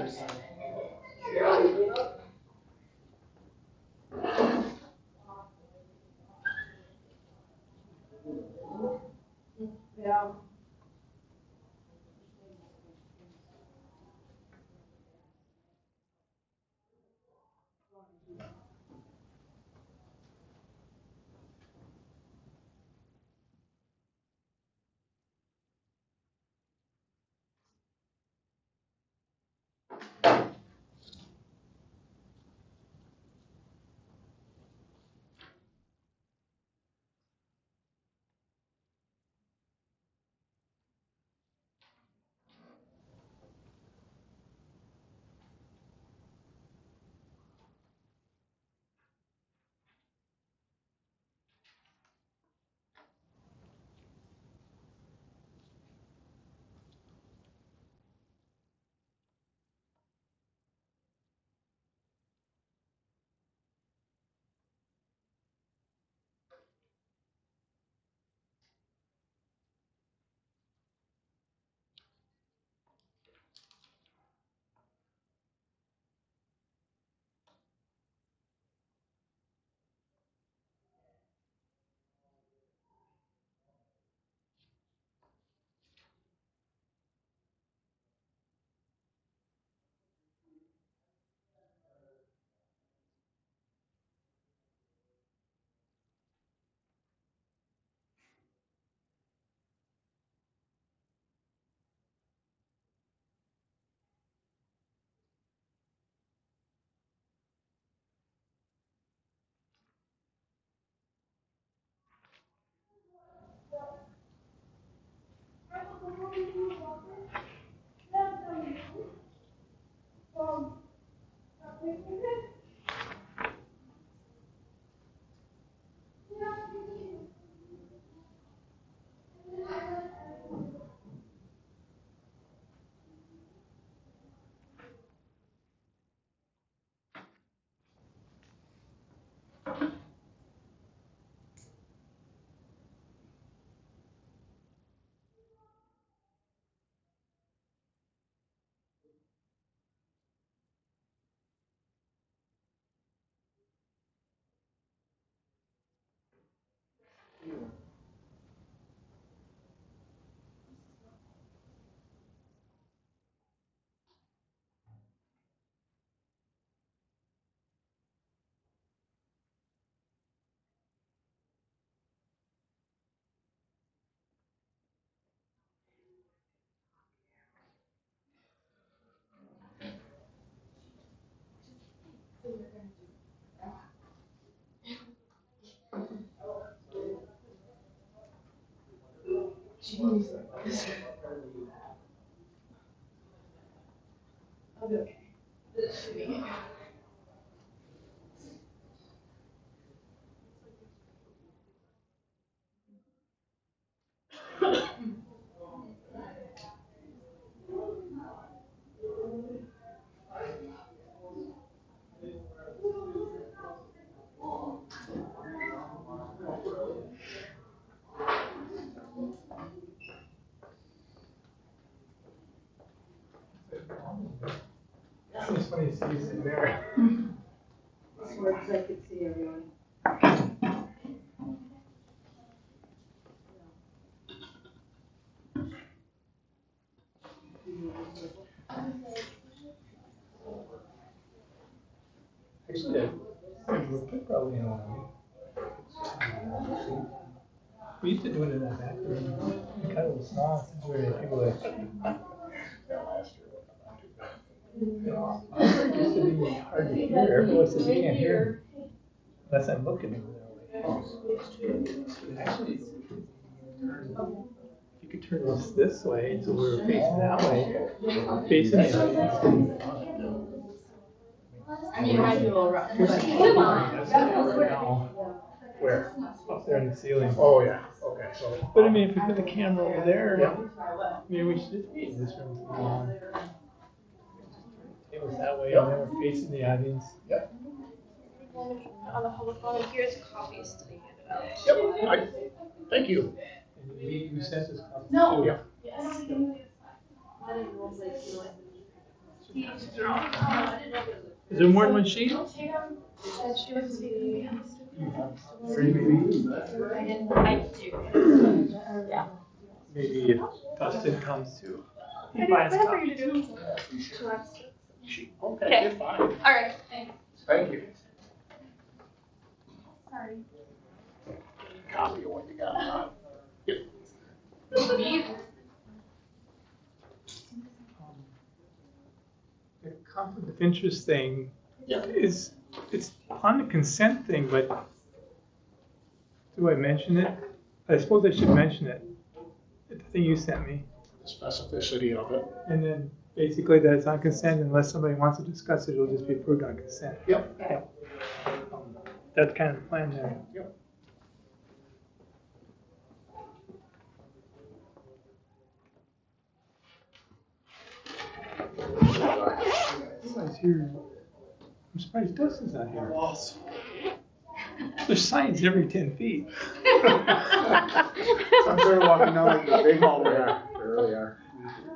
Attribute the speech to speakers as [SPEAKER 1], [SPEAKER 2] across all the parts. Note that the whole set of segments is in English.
[SPEAKER 1] Yeah. Jeez. I'll be okay.
[SPEAKER 2] It's funny to see you sitting there.
[SPEAKER 1] So I could see everyone.
[SPEAKER 2] Actually, we're probably in we used to do it in that back room. It kind of was small, where people like. It used to be hard to hear. Everyone said you can't hear unless I'm looking over there. Actually, you could turn this way, so we were facing that way, facing the audience.
[SPEAKER 1] I mean, it might be a little rough.
[SPEAKER 2] That's right now. Where? Up there in the ceiling. Oh, yeah. Okay. So, but I mean, if we put the camera over there, maybe we should just be in this room for long. It was that way, and then we're facing the audience. Yep.
[SPEAKER 3] On the public phone, and here's copies to be handed out.
[SPEAKER 2] Yep. Thank you. And you sent us copies too.
[SPEAKER 1] No.
[SPEAKER 2] Yeah.
[SPEAKER 1] Yes.
[SPEAKER 2] Is there more than one sheet?
[SPEAKER 3] Said she was speaking.
[SPEAKER 2] Three, maybe.
[SPEAKER 3] I do. Yeah.
[SPEAKER 2] Maybe if Dustin comes too. He
[SPEAKER 3] I
[SPEAKER 2] buys
[SPEAKER 3] do whatever you
[SPEAKER 2] copies.
[SPEAKER 3] do.
[SPEAKER 2] Okay, you're fine.
[SPEAKER 3] All right. Thanks.
[SPEAKER 4] Thank you.
[SPEAKER 3] Sorry.
[SPEAKER 4] Copy of what you got. Yep.
[SPEAKER 2] The conflict of interest thing
[SPEAKER 4] Yeah.
[SPEAKER 2] is, it's on the consent thing, but do I mention it? I suppose I should mention it. The thing you sent me.
[SPEAKER 4] The specificity of it.
[SPEAKER 2] And then basically that it's on consent unless somebody wants to discuss it, it'll just be approved on consent.
[SPEAKER 4] Yep.
[SPEAKER 2] That's kind of the plan there.
[SPEAKER 4] Yep.
[SPEAKER 2] Nobody's here. I'm surprised Dustin's not here. There's signs every 10 feet.
[SPEAKER 4] I'm sure walking down like the big hall there. They really are.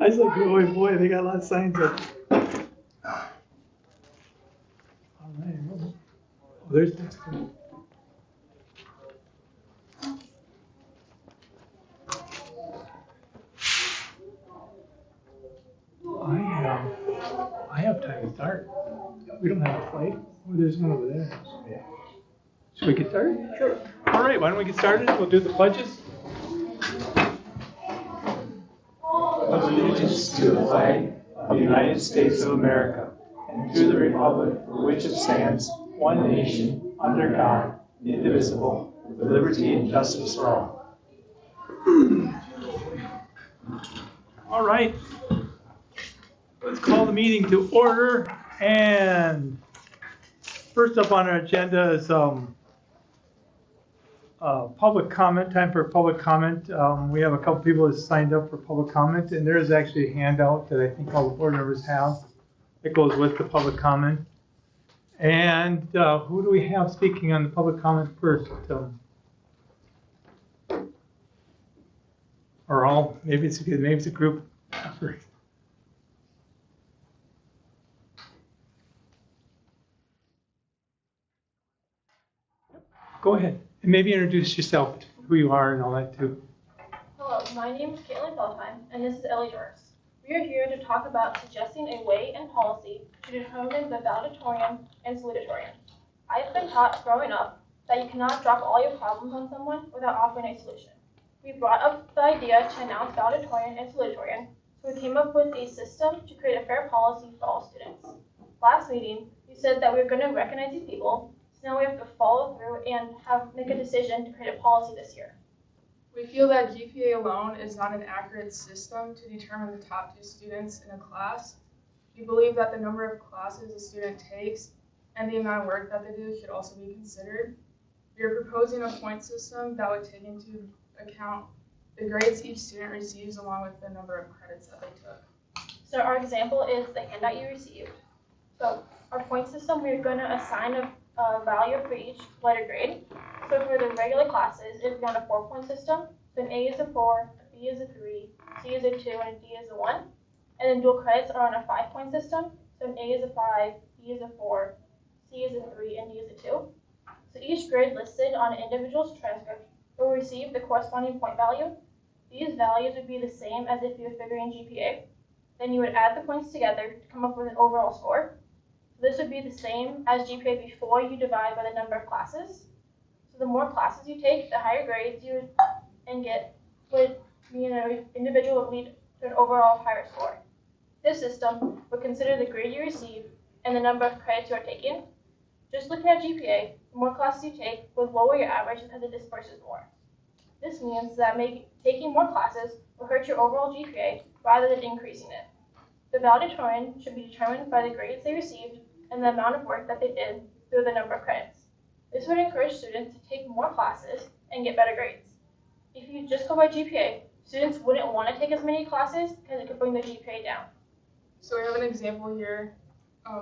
[SPEAKER 2] I was like, oh boy, they got a lot of signs up. All right. Oh, there's Dustin. I have time to start. We don't have a flight. Oh, there's one over there. Should we get started? Sure. All right, why don't we get started? We'll do the pledges.
[SPEAKER 5] Allegiance to the flag of the United States of America and to the republic for which it stands, one nation, under God, indivisible, with liberty and justice for all.
[SPEAKER 2] All right. Let's call the meeting to order. And first up on our agenda is public comment, time for public comment. We have a couple people that signed up for public comment, and there is actually a handout that I think all the board members have that goes with the public comment. And who do we have speaking on the public comment first? Or all? Maybe it's a group effort. Go ahead, and maybe introduce yourself, who you are and all that too.
[SPEAKER 3] Hello, my name is Caitlin Feldheim, and this is Ellie Doris. We are here to talk about suggesting a way and policy to determine the valedictorian and salutatorian. I have been taught growing up that you cannot drop all your problems on someone without offering a solution. We brought up the idea to announce valedictorian and salutatorian, so we came up with a system to create a fair policy for all students. Last meeting, we said that we were going to recognize these people, so now we have to follow through and make a decision to create a policy this year.
[SPEAKER 6] We feel that GPA alone is not an accurate system to determine the top 2 students in a class. We believe that the number of classes a student takes and the amount of work that they do should also be considered. We are proposing a point system that would take into account the grades each student receives along with the number of credits that they took.
[SPEAKER 3] So our example is the handout you received. So our point system, we're going to assign a value for each letter grade. So for the regular classes, it's on a 4-point system. So an A is a 4, a B is a 3, C is a 2, and a D is a 1. And then dual credits are on a 5-point system. So an A is a 5, B is a 4, C is a 3, and D is a 2. So each grade listed on an individual's transcript will receive the corresponding point value. These values would be the same as if you were figuring GPA. Then you would add the points together to come up with an overall score. This would be the same as GPA before you divide by the number of classes. So the more classes you take, the higher grades you would and get would mean an individual would lead to an overall higher score. This system would consider the grade you receive and the number of credits you are taking. Just looking at GPA, the more classes you take would lower your average because it disperses more. This means that taking more classes will hurt your overall GPA rather than increasing it. The valedictorian should be determined by the grades they received and the amount of work that they did through the number of credits. This would encourage students to take more classes and get better grades. If you just go by GPA, students wouldn't want to take as many classes because it could bring the GPA down.
[SPEAKER 6] So we have an example here.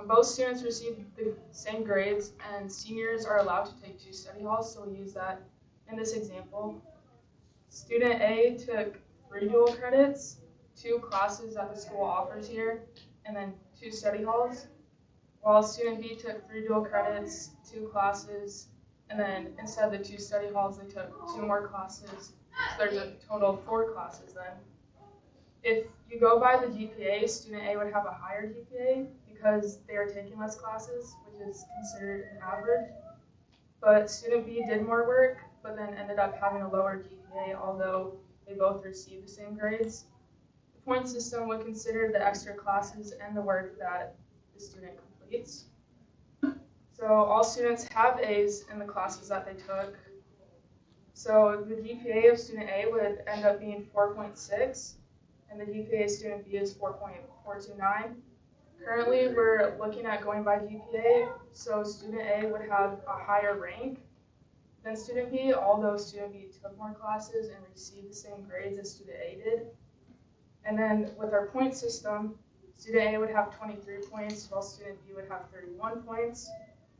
[SPEAKER 6] Both students received the same grades, and seniors are allowed to take 2 study halls, so we'll use that in this example. Student A took 3 dual credits, 2 classes that the school offers here, and then 2 study halls, while student B took 3 dual credits, 2 classes, and then instead of the 2 study halls, they took 2 more classes. So there's a total of 4 classes then. If you go by the GPA, student A would have a higher GPA because they are taking less classes, which is considered an average. But student B did more work, but then ended up having a lower GPA, although they both received the same grades. The point system would consider the extra classes and the work that the student completes. So all students have A's in the classes that they took. So the GPA of student A would end up being 4.6, and the GPA of student B is 4.429. Currently, we're looking at going by GPA, so student A would have a higher rank than student B, although student B took more classes and received the same grades as student A did. And then with our point system, student A would have 23 points, while student B would have 31 points.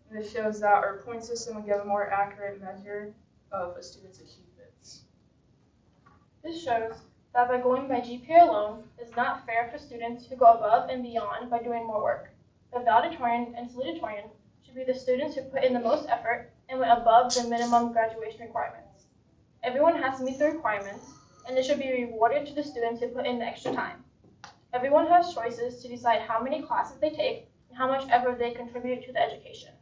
[SPEAKER 6] And this shows that our point system would give a more accurate measure of a student's achievements.
[SPEAKER 3] This shows that by going by GPA alone is not fair for students who go above and beyond by doing more work. The valedictorian and salutatorian should be the students who put in the most effort and went above the minimum graduation requirements. Everyone has to meet the requirements, and it should be rewarded to the students who put in the extra time. Everyone has choices to decide how many classes they take and how much effort they contribute to the education.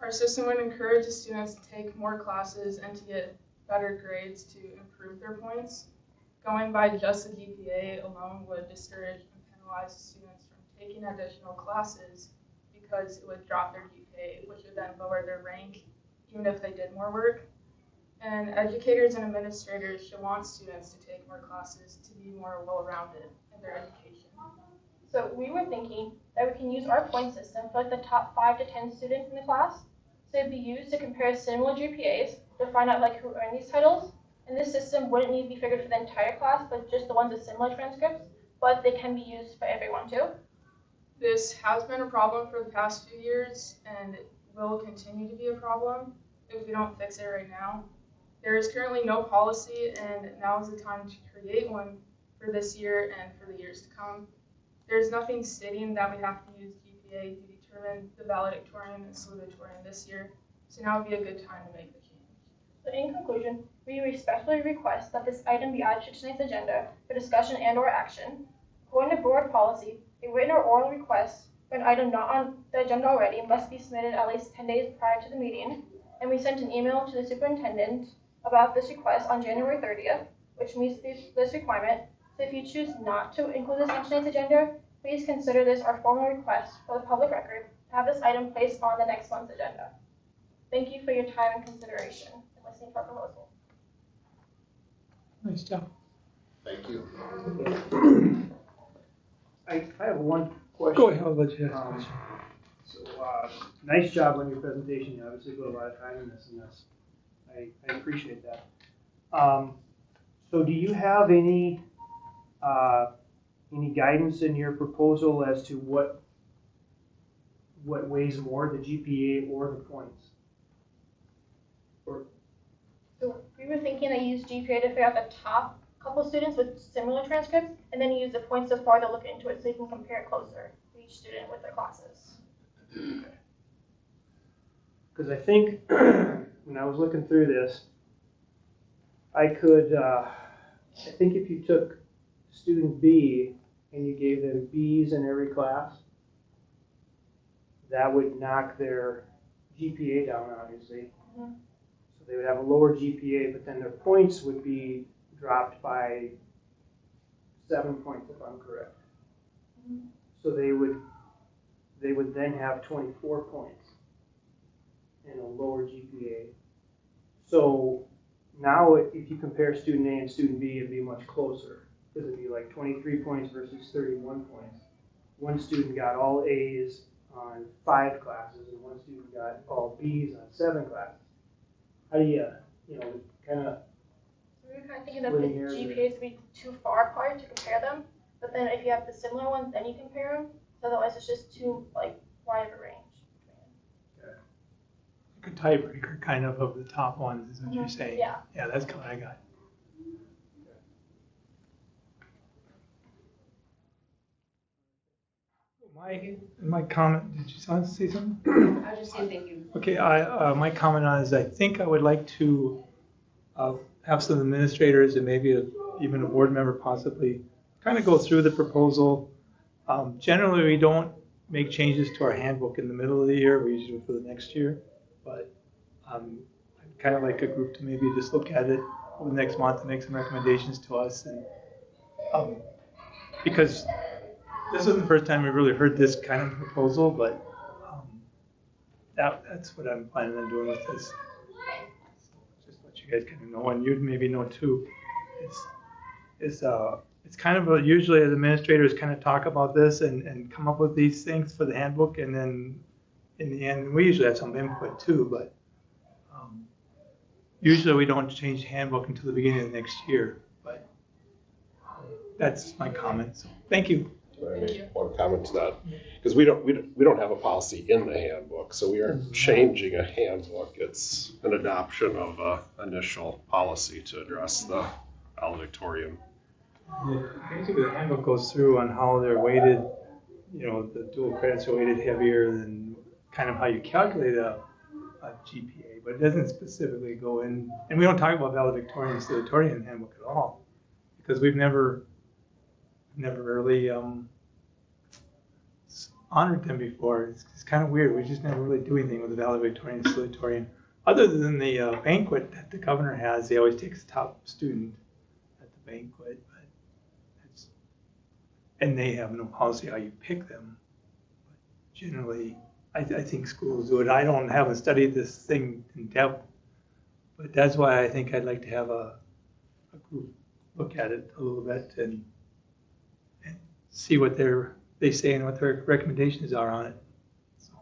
[SPEAKER 6] Our system would encourage the students to take more classes and to get better grades to improve their points. Going by just the GPA alone would discourage and penalize students from taking additional classes because it would drop their GPA, which would then lower their rank, even if they did more work. And educators and administrators should want students to take more classes to be more well-rounded in their education.
[SPEAKER 3] So we were thinking that we can use our point system for like the top 5 to 10 students in the class. So it'd be used to compare similar GPAs to find out like who earned these titles. And this system wouldn't need to be figured for the entire class, but just the ones with similar transcripts, but they can be used for everyone too.
[SPEAKER 6] This has been a problem for the past few years, and it will continue to be a problem if we don't fix it right now. There is currently no policy, and now is the time to create one for this year and for the years to come. There's nothing stating that we have to use GPA to determine the valedictorian and salutatorian this year, so now would be a good time to make the change.
[SPEAKER 3] So in conclusion, we respectfully request that this item be added to tonight's agenda for discussion and or action. According to board policy, a written or oral request for an item not on the agenda already must be submitted at least 10 days prior to the meeting, and we sent an email to the superintendent about this request on January 30th, which meets this requirement. So if you choose not to include this on tonight's agenda, please consider this our formal request for the public record to have this item placed on the next month's agenda. Thank you for your time and consideration and listening to our proposal.
[SPEAKER 2] Nice job.
[SPEAKER 4] Thank you.
[SPEAKER 7] I have one question.
[SPEAKER 2] Go ahead, I'll let you ask a
[SPEAKER 7] Um,
[SPEAKER 2] question.
[SPEAKER 7] Nice job on your presentation. You obviously put a lot of time in this, and I appreciate that. So do you have any guidance in your proposal as to what weighs more, the GPA or the points?
[SPEAKER 3] So we were thinking that you use GPA to figure out the top couple students with similar transcripts, and then you use the points so far to look into it so you can compare closer to each student with their classes.
[SPEAKER 7] Because I think when I was looking through this, I think if you took student B and you gave them B's in every class, that would knock their GPA down, obviously.
[SPEAKER 3] Mhm.
[SPEAKER 7] So they would have a lower GPA, but then their points would be dropped by 7 points, if I'm correct.
[SPEAKER 3] Mhm.
[SPEAKER 7] So they would then have 24 points and a lower GPA. So now if you compare student A and student B, it'd be much closer, because it'd be like 23 points versus 31 points. One student got all A's on 5 classes, and one student got all B's on 7 classes. How do you kind of,
[SPEAKER 3] We were kind of thinking that the
[SPEAKER 7] Splitting hairs or-
[SPEAKER 3] GPAs would be too far apart to compare them, but then if you have the similar ones, then you compare them. So otherwise, it's just too wide of a range.
[SPEAKER 2] Like a tiebreaker kind of the top ones is what you're
[SPEAKER 3] Mhm.
[SPEAKER 2] saying.
[SPEAKER 3] Yeah.
[SPEAKER 2] Yeah, that's kind of what I got. My comment, did you say something?
[SPEAKER 1] I was just saying thank you.
[SPEAKER 2] Okay, my comment on is I think I would like to have some administrators and maybe even a board member possibly kind of go through the proposal. Generally, we don't make changes to our handbook in the middle of the year. We usually do it for the next year. But I'd kind of like a group to maybe just look at it over the next month and make some recommendations to us. And because this isn't the first time we've really heard this kind of proposal, but that's what I'm planning on doing with this. Just let you guys kind of know, and you'd maybe know too. It's kind of usually as administrators kind of talk about this and come up with these things for the handbook, and then in the end, we usually have some input too, but usually we don't change the handbook until the beginning of next year. But that's my comment. So thank you.
[SPEAKER 8] I make one comment to that, because we don't have a policy in the handbook, so we aren't changing a handbook. It's an adoption of a initial policy to address the valedictorian.
[SPEAKER 2] Basically, the handbook goes through on how they're weighted. You know, the dual credits are weighted heavier than kind of how you calculate a GPA, but it doesn't specifically go in. And we don't talk about valedictorian and salutatorian handbook at all, because we've never really honored them before. It's kind of weird. We just never really do anything with the valedictorian and salutatorian. Other than the banquet that the governor has, he always takes the top student at the banquet. And they have no policy how you pick them. But generally, I think schools do it. Haven't studied this thing in depth, but that's why I think I'd like to have a group look at it a little bit and see what they say and what their recommendations are on it. So,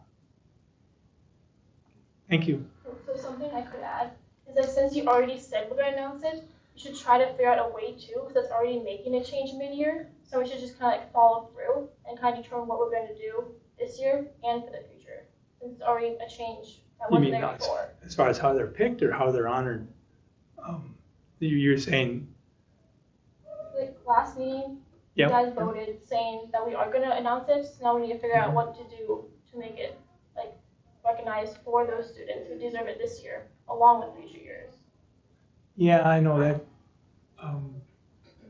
[SPEAKER 2] thank you.
[SPEAKER 3] So something I could add is that since you already said we're going to announce it, you should try to figure out a way too, because that's already making a change mid-year. So we should just kind of like follow through and kind of determine what we're going to do this year and for the future, since it's already a change that wasn't there before.
[SPEAKER 2] As far as how they're picked or how they're honored? You're saying?
[SPEAKER 3] Like last meeting,
[SPEAKER 2] Yep.
[SPEAKER 3] you guys voted saying that we are going to announce it. So now we need to figure out what to do to make it like recognized for those students who deserve it this year, along with future years.
[SPEAKER 2] Yeah, I know that.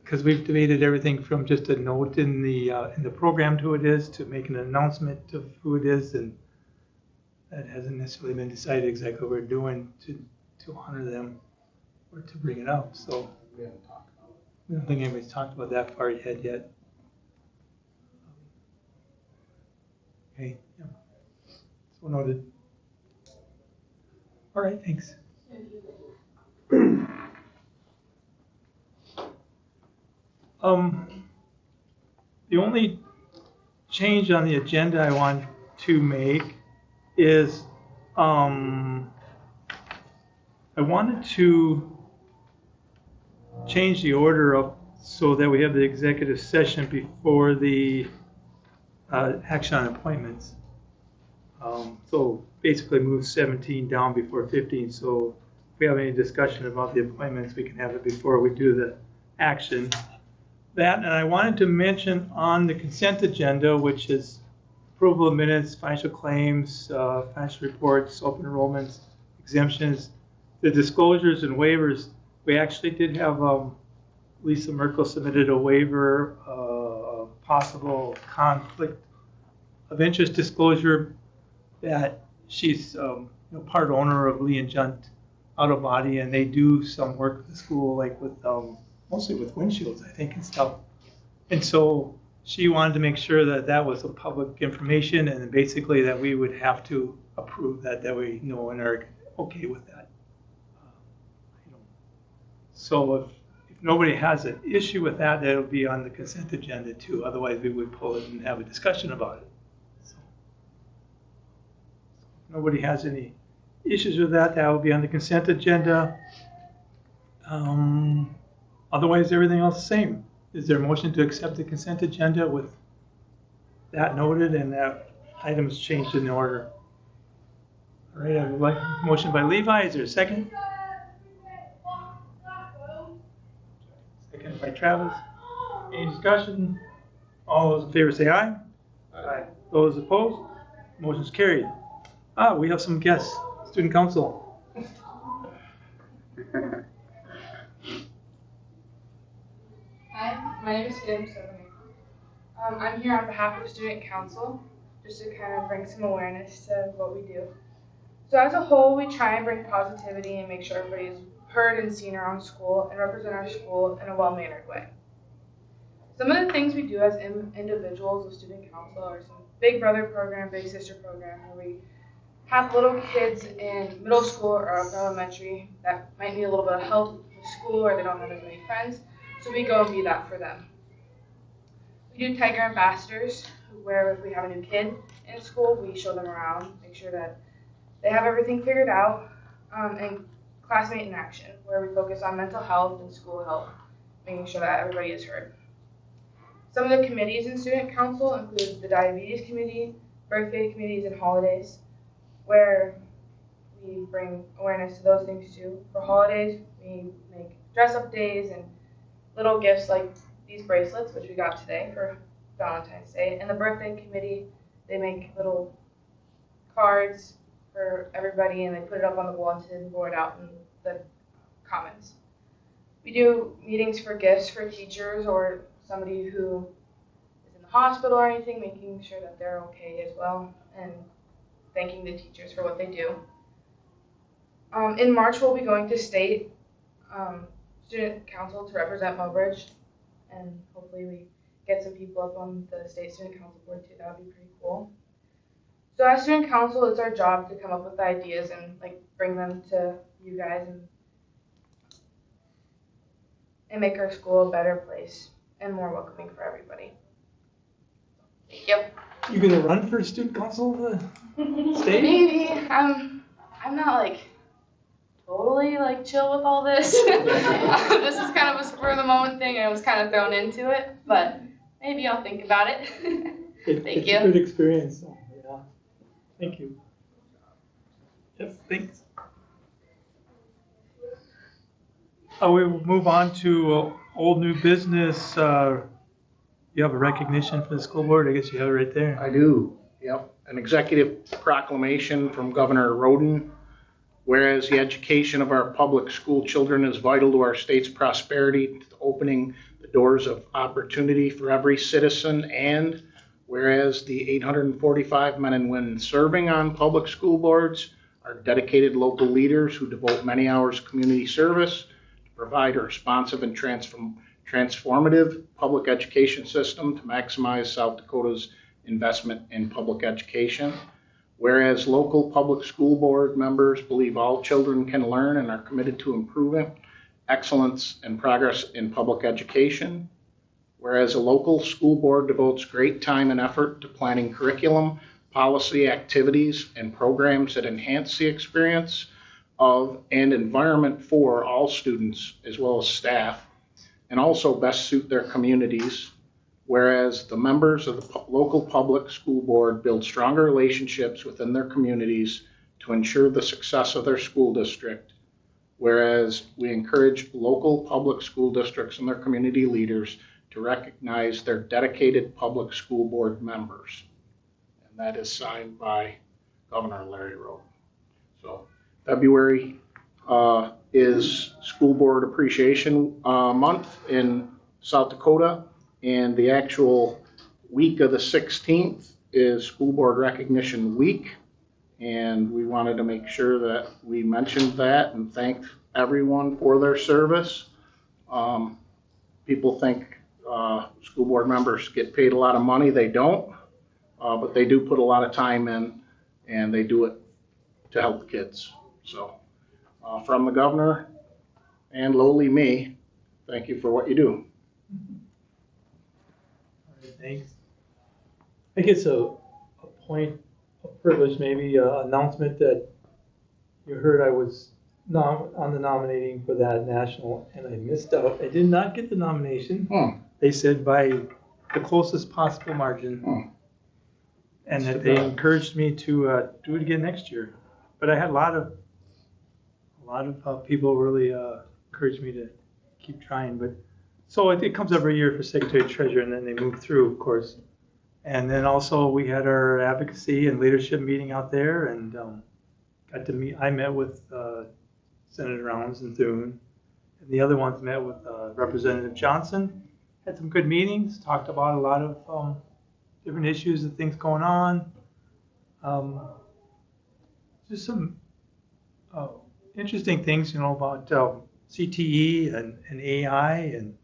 [SPEAKER 2] Because we've debated everything from just a note in the program to who it is to making an announcement of who it is, and that hasn't necessarily been decided exactly what we're doing to honor them or to bring it up. So
[SPEAKER 4] We haven't talked about it.
[SPEAKER 2] I don't think anybody's talked about that far ahead yet. Okay, yeah. So noted. All right, thanks. The only change on the agenda I want to make is I wanted to change the order up so that we have the executive session before the action on appointments. So basically move 17 down before 15. So if we have any discussion about the appointments, we can have it before we do the action. That, and I wanted to mention on the consent agenda, which is approval of minutes, financial claims, financial reports, open enrollments, exemptions, the disclosures and waivers. We actually did have Lisa Merkel submitted a waiver of possible conflict of interest disclosure that she's part owner of Lee and Junt Auto Body, and they do some work at the school, like with mostly with windshields, I think, and stuff. And so she wanted to make sure that that was a public information, and basically that we would have to approve that we know and are okay with that. So if nobody has an issue with that, that'll be on the consent agenda too. Otherwise, we would pull it and have a discussion about it. So if nobody has any issues with that, that will be on the consent agenda. Otherwise, everything else the same. Is there a motion to accept the consent agenda with that noted and that items changed in the order? All right, I have a motion by Levi. Is there a second? Second by Travis. Any discussion? All those in favor say aye.
[SPEAKER 8] Aye.
[SPEAKER 2] Those opposed? Motion's carried. We have some guests. Student council.
[SPEAKER 6] Hi, my name is Tim Sutherland. I'm here on behalf of Student Council, just to kind of bring some awareness to what we do. So as a whole, we try and bring positivity and make sure everybody is heard and seen around school and represent our school in a well-mannered way. Some of the things we do as individuals of Student Council are some Big Brother program, Big Sister program, where we have little kids in middle school or upper elementary that might need a little bit of help with school or they don't have as many friends, so we go and be that for them. We do Tiger Ambassadors, where if we have a new kid in school, we show them around, make sure that they have everything figured out, and Classmate in Action, where we focus on mental health and school health, making sure that everybody is heard. Some of the committees in Student Council include the Diabetes Committee, Birthday Committees, and Holidays, where we bring awareness to those things too. For holidays, we make dress-up days and little gifts like these bracelets, which we got today for Valentine's Day. And the Birthday Committee, they make little cards for everybody and they put it up on the bulletin board out in the commons. We do meetings for gifts for teachers or somebody who is in the hospital or anything, making sure that they're okay as well, and thanking the teachers for what they do. In March, we'll be going to state student council to represent Mobridge, and hopefully we get some people up on the state student council board too. That would be pretty cool. So as student council, it's our job to come up with ideas and bring them to you guys and make our school a better place and more welcoming for everybody. Thank you.
[SPEAKER 2] You gonna run for student council state?
[SPEAKER 6] Maybe. I'm not totally chill with all this. This is kind of a spur of the moment thing and I was kind of thrown into it, but maybe I'll think about it. Thank you.
[SPEAKER 2] It's a good experience. So, yeah. Thank you. Yes, thanks. We will move on to old new business. You have a recognition for the school board? I guess you have it right there.
[SPEAKER 4] I do, yep. An executive proclamation from Governor Roden. Whereas the education of our public school children is vital to our state's prosperity, to opening the doors of opportunity for every citizen, and whereas the 845 men and women serving on public school boards are dedicated local leaders who devote many hours of community service to provide a responsive and transformative public education system to maximize South Dakota's investment in public education. Whereas local public school board members believe all children can learn and are committed to improving excellence and progress in public education. Whereas a local school board devotes great time and effort to planning curriculum, policy, activities, and programs that enhance the experience of and environment for all students as well as staff, and also best suit their communities. Whereas the members of the local public school board build stronger relationships within their communities to ensure the success of their school district. Whereas we encourage local public school districts and their community leaders to recognize their dedicated public school board members. And that is signed by Governor Larry Roden. So February is School Board Appreciation Month in South Dakota. And the actual week of the 16th is School Board Recognition Week. And we wanted to make sure that we mentioned that and thanked everyone for their service. People think school board members get paid a lot of money. They don't, but they do put a lot of time in and they do it to help the kids. So from the governor and lowly me, thank you for what you do.
[SPEAKER 2] Thanks. I think it's a point of privilege, maybe an announcement that you heard I was on the nominating for that national, and I missed out. I did not get the nomination. They said by the closest possible margin, and that they encouraged me to do it again next year. But I had a lot of people really encouraged me to keep trying. But so it comes every year for Secretary Treasurer, and then they move through, of course. And then also we had our advocacy and leadership meeting out there, and got to meet. I met with Senator Rounds and Thune, and the other ones met with Representative Johnson. Had some good meetings. Talked about a lot of different issues and things going on. Just some interesting things, about CTE and AI, and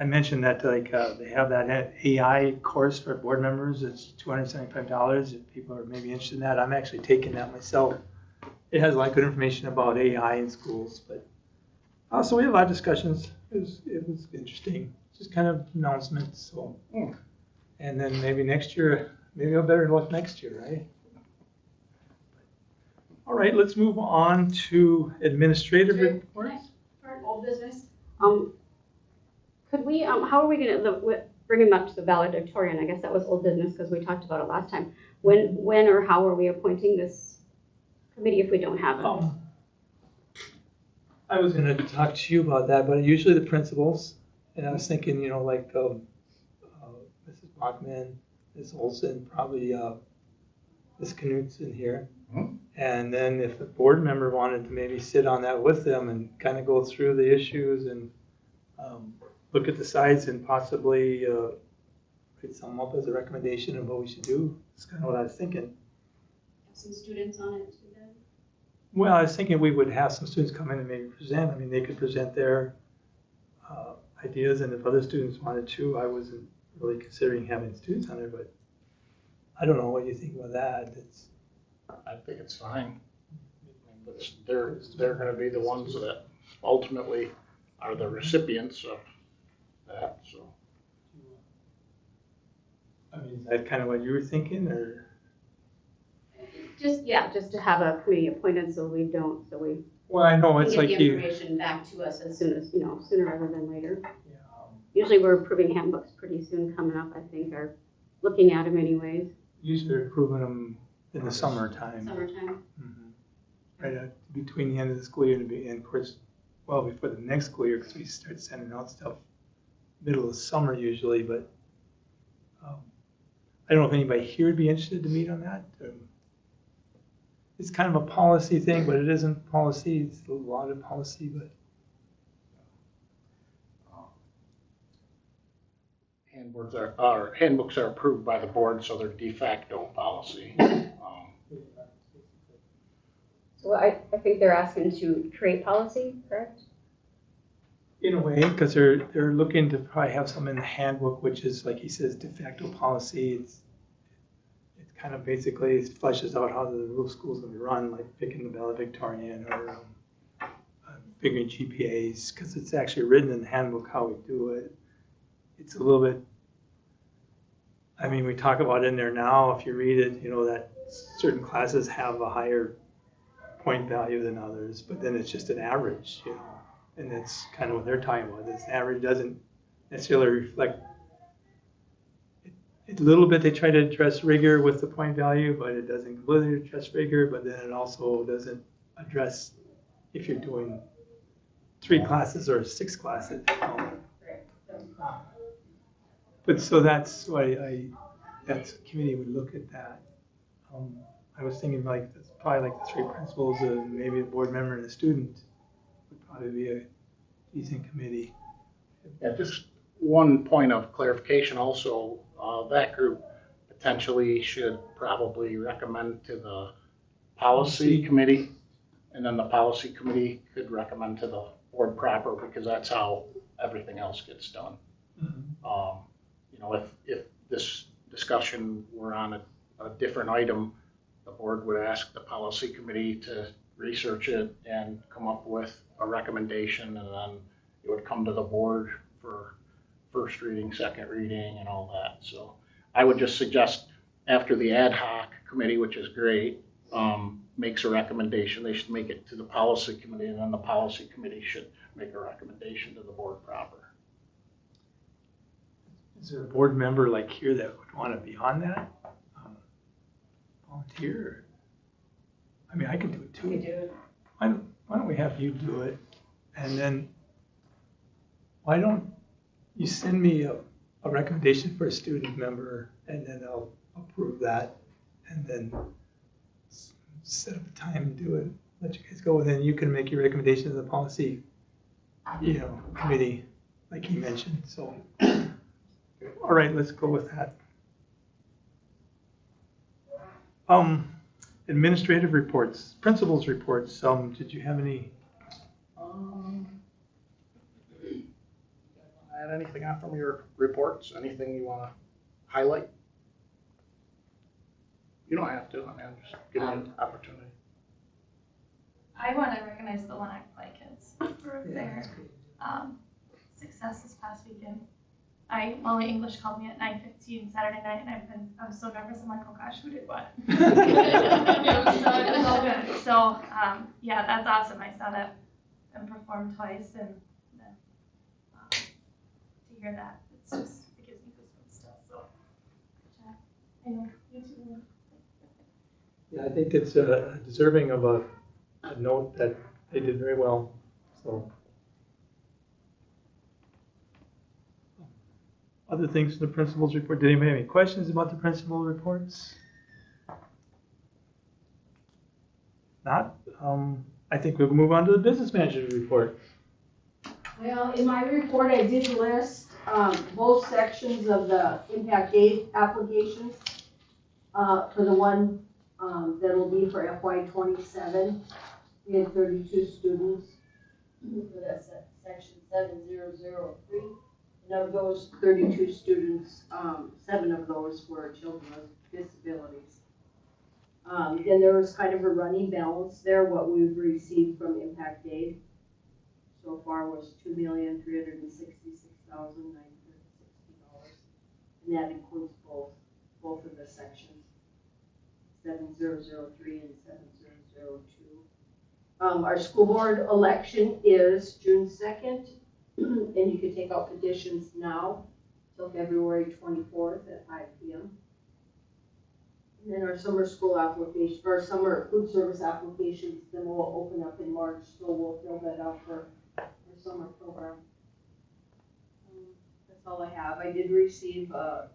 [SPEAKER 2] I mentioned that they have that AI course for board members. It's $275. If people are maybe interested in that, I'm actually taking that myself. It has a lot of good information about AI in schools, but also we had a lot of discussions. It was interesting. Just kind of announcements. So, and then maybe next year, maybe I'll better look next year, right? All right, let's move on to administrative reports.
[SPEAKER 9] Start old business. Could we, how are we gonna, bring him up to the valedictorian? I guess that was old business because we talked about it last time. When or how are we appointing this committee if we don't have it?
[SPEAKER 2] I was gonna talk to you about that, but usually the principals, and I was thinking, like Mrs. Bachman, Ms. Olson, probably Ms. Knudsen here.
[SPEAKER 4] Mhm.
[SPEAKER 2] And then if a board member wanted to maybe sit on that with them and kind of go through the issues and look at the sites and possibly write some up as a recommendation of what we should do. That's kind of what I was thinking.
[SPEAKER 9] Have some students on it too then?
[SPEAKER 2] Well, I was thinking we would have some students come in and maybe present. I mean, they could present their ideas, and if other students wanted to, I wasn't really considering having students on there, but I don't know what you think about that.
[SPEAKER 4] I think it's fine. But they're gonna be the ones that ultimately are the recipients of that, so.
[SPEAKER 2] I mean, is that kind of what you were thinking, or?
[SPEAKER 9] Just to have a committee appointed so we
[SPEAKER 2] Well, I know
[SPEAKER 9] can
[SPEAKER 2] it's
[SPEAKER 9] get
[SPEAKER 2] like
[SPEAKER 9] the
[SPEAKER 2] you.
[SPEAKER 9] information back to us as soon as, sooner rather than later.
[SPEAKER 2] Yeah,
[SPEAKER 9] Usually we're approving handbooks pretty soon coming up, I think, or looking at them anyways,
[SPEAKER 2] usually they're approving them in the summertime.
[SPEAKER 9] summertime.
[SPEAKER 2] Right between the end of the school year and of course, well, before the next school year, because we start sending out stuff middle of summer usually, but I don't know if anybody here would be interested to meet on that. It's kind of a policy thing, but it isn't policy. It's a lot of policy, but
[SPEAKER 4] Handbooks are approved by the board, so they're de facto policy.
[SPEAKER 9] So I think they're asking to create policy, correct?
[SPEAKER 2] in a way, because they're looking to probably have some in the handbook, which is, like he says, de facto policy. It's kind of basically, it fleshes out how the rural school's gonna be run, like picking the valedictorian or figuring GPAs, because it's actually written in the handbook how we do it. It's a little bit, I mean, we talk about it in there now, if you read it, that certain classes have a higher point value than others, but then it's just an average, and that's kind of what they're talking about. This average doesn't necessarily reflect it. A little bit they try to address rigor with the point value, but it doesn't completely address rigor, but then it also doesn't address if you're doing 3 classes or 6 classes. But so that's why that's committee would look at that. I was thinking that's probably like the 3 principals and maybe a board member and a student would probably be a decent committee.
[SPEAKER 4] Yeah, just one point of clarification also, that group potentially should probably recommend to the policy committee, and then the policy committee could recommend to the board proper, because that's how everything else gets done.
[SPEAKER 2] Mm-hmm.
[SPEAKER 4] If this discussion were on a different item, the board would ask the policy committee to research it and come up with a recommendation, and then it would come to the board for first reading, second reading, and all that. So I would just suggest after the ad hoc committee, which is great, makes a recommendation, they should make it to the policy committee, and then the policy committee should make a recommendation to the board proper.
[SPEAKER 2] Is there a board member like here that would want to be on that? Volunteer? I mean, I could do it too.
[SPEAKER 9] We do it.
[SPEAKER 2] Why don't we have you do it? And then why don't you send me a recommendation for a student member, and then I'll approve that, and then set up a time and do it, let you guys go, and then you can make your recommendation to the policy, committee, like he mentioned, so. All right, let's go with that. Administrative reports, principals reports, did you have any?
[SPEAKER 4] Add anything out from your reports? Anything you want to highlight? You don't have to. I mean, I'm just giving you an opportunity.
[SPEAKER 10] I want to recognize the One Act Play kids for their success this past weekend. Molly English called me at 9:15 Saturday night, and I'm so nervous. I'm like, oh gosh, who did what? It was so good. So yeah, that's awesome. I saw that and perform twice, and then to hear that, it gives me goosebumps still. So I know you too.
[SPEAKER 2] Yeah, I think it's deserving of a note that they did very well. So, other things in the principal's report. Did anybody have any questions about the principal reports? Not. I think we'll move on to the business manager's report.
[SPEAKER 1] Well, in my report, I did list both sections of the impact aid applications for the one that will be for FY27. We had 32 students for that section 7003. And of those 32 students, 7 of those were children with disabilities. Then there was kind of a running balance there. What we've received from impact aid so far was $2,366,960, and that includes both of the sections, 7003 and 7002. Our school board election is June 2nd, and you can take out petitions now till February 24th at 5 p.m. And then our summer school application, or summer food service applications, then we'll open up in March, so we'll fill that out for our summer program. That's all I have. I did receive a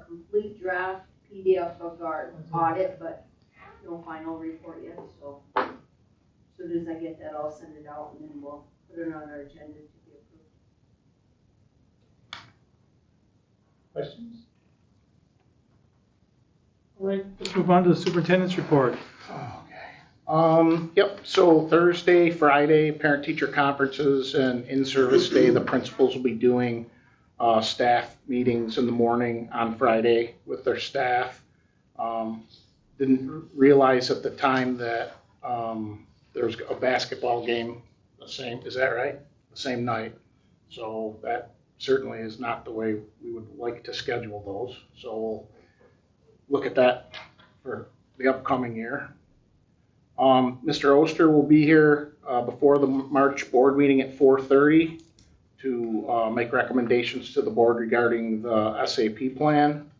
[SPEAKER 1] complete draft PDF of our audit, but no final report yet, so as soon as I get that, I'll send it out, and then we'll put it on our agenda to be approved.
[SPEAKER 2] Questions? All right, let's move on to the superintendent's report.
[SPEAKER 4] Okay. Yep. So Thursday, Friday, parent-teacher conferences, and in-service day, the principals will be doing staff meetings in the morning on Friday with their staff. Didn't realize at the time that there was a basketball game is that right? The same night. So that certainly is not the way we would like to schedule those. So we'll look at that for the upcoming year. Mr. Oster will be here before the March board meeting at 4:30 to make recommendations to the board regarding the SAP plan.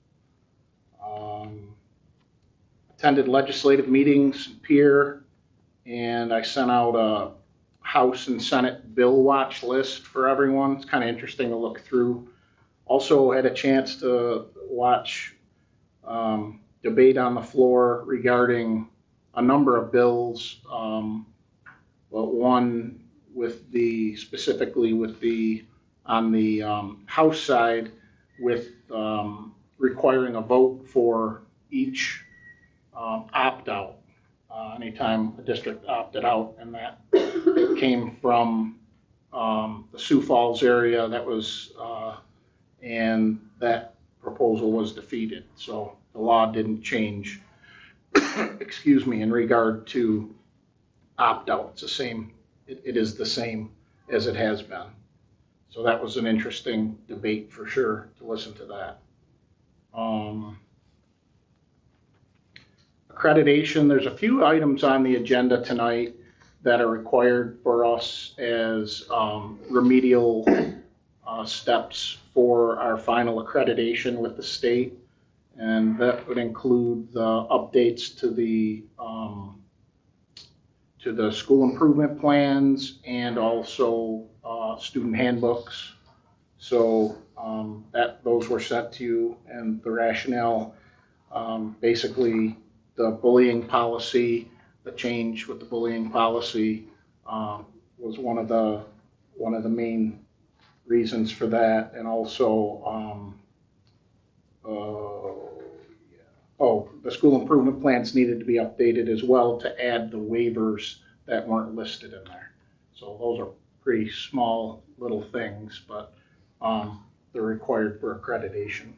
[SPEAKER 4] Attended legislative meetings here, and I sent out a House and Senate bill watch list for everyone. It's kind of interesting to look through. Also had a chance to watch debate on the floor regarding a number of bills, but one specifically on the House side with requiring a vote for each opt-out anytime a district opted out, and that came from the Sioux Falls area. That was and that proposal was defeated, so the law didn't change excuse me, in regard to opt-out. It's the same, it is the same as it has been. So that was an interesting debate for sure to listen to that. Accreditation, there's a few items on the agenda tonight that are required for us as remedial steps for our final accreditation with the state. And that would include the updates to the school improvement plans and also student handbooks. So those were sent to you, and the rationale, basically the bullying policy, the change with the bullying policy was one of the main reasons for that, and also the school improvement plans needed to be updated as well to add the waivers that weren't listed in there. So those are pretty small little things, but they're required for accreditation.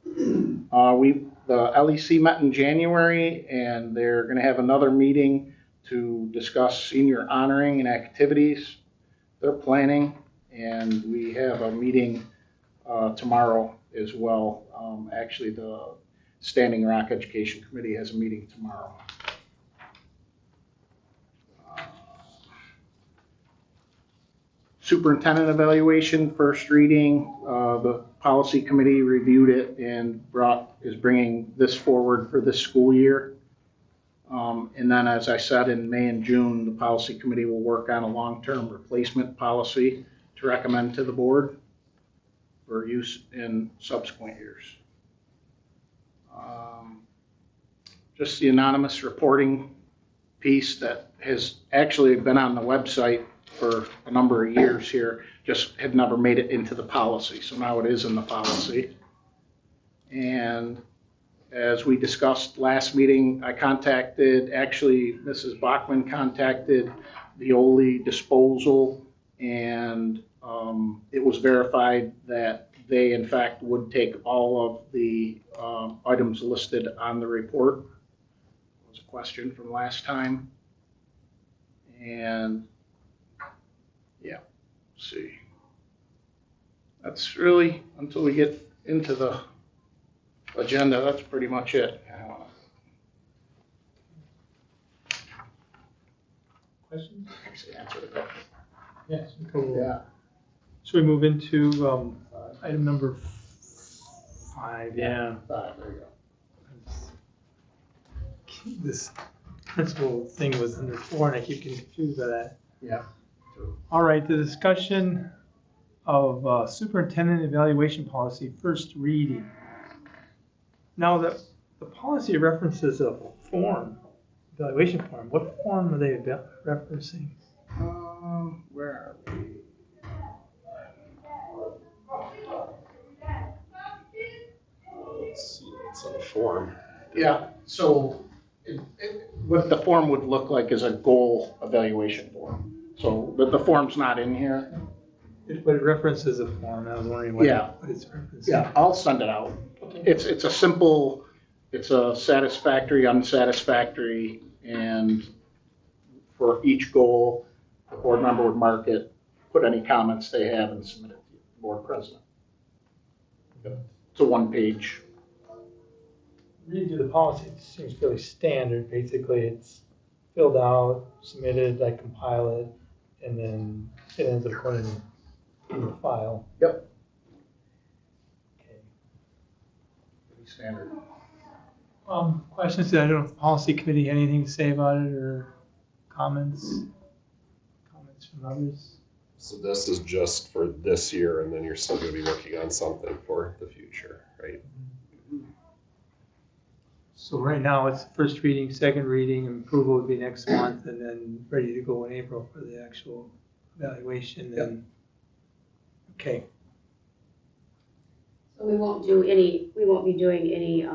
[SPEAKER 4] The LEC met in January, and they're going to have another meeting to discuss senior honoring and activities they're planning, and we have a meeting tomorrow as well. Actually, the Standing Rock Education Committee has a meeting tomorrow. Superintendent evaluation, first reading. The policy committee reviewed it and is bringing this forward for this school year. And then, as I said, in May and June, the policy committee will work on a long-term replacement policy to recommend to the board for use in subsequent years. Just the anonymous reporting piece that has actually been on the website for a number of years here, just had never made it into the policy. So now it is in the policy. And as we discussed last meeting, Mrs. Bachman contacted the Oli disposal, and it was verified that they in fact would take all of the items listed on the report. That was a question from last time. And yeah, let's see. That's really, until we get into the agenda, that's pretty much it.
[SPEAKER 2] Questions?
[SPEAKER 4] Actually, answer the question.
[SPEAKER 2] Yes. Cool.
[SPEAKER 4] Yeah.
[SPEAKER 2] Should we move into item number 5? Yeah.
[SPEAKER 4] There you go.
[SPEAKER 2] This principal thing was under 4, and I keep getting confused by that.
[SPEAKER 4] Yeah.
[SPEAKER 2] All right, the discussion of superintendent evaluation policy, first reading. Now, the policy references a form, evaluation form. What form are they referencing?
[SPEAKER 4] Where are we?
[SPEAKER 8] Let's see, it's on the form.
[SPEAKER 4] Yeah, so what the form would look like is a goal evaluation form. So the form's not in here.
[SPEAKER 2] But it references a form. I was wondering what it's referencing.
[SPEAKER 4] Yeah, I'll send it out. It's a simple, it's a satisfactory, unsatisfactory, and for each goal, the board member would mark it, put any comments they have, and submit it to the board president. It's a one-page.
[SPEAKER 2] Reading through the policy, it seems fairly standard. Basically, it's filled out, submitted, I compile it, and then it ends up going in the file.
[SPEAKER 4] Yep.
[SPEAKER 2] Okay.
[SPEAKER 4] Pretty standard.
[SPEAKER 2] Questions? I don't know if the policy committee had anything to say about it, or comments? Comments from others?
[SPEAKER 8] So this is just for this year, and then you're still going to be working on something for the future, right?
[SPEAKER 2] So right now, it's first reading, second reading, and approval would be next month, and then ready to go in April for the actual evaluation. And okay.
[SPEAKER 9] So we won't be doing any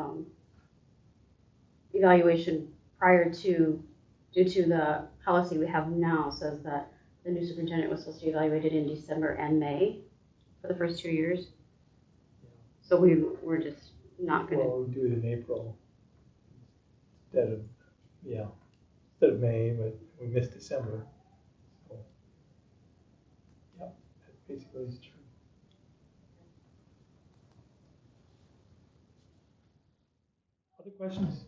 [SPEAKER 9] evaluation prior to, due to the policy we have now says that the new superintendent was supposed to be evaluated in December and May for the first 2 years. So we're just not going to.
[SPEAKER 2] Well, we'll do it in April instead of May, but we missed December. So, yeah, that basically is true. Other questions?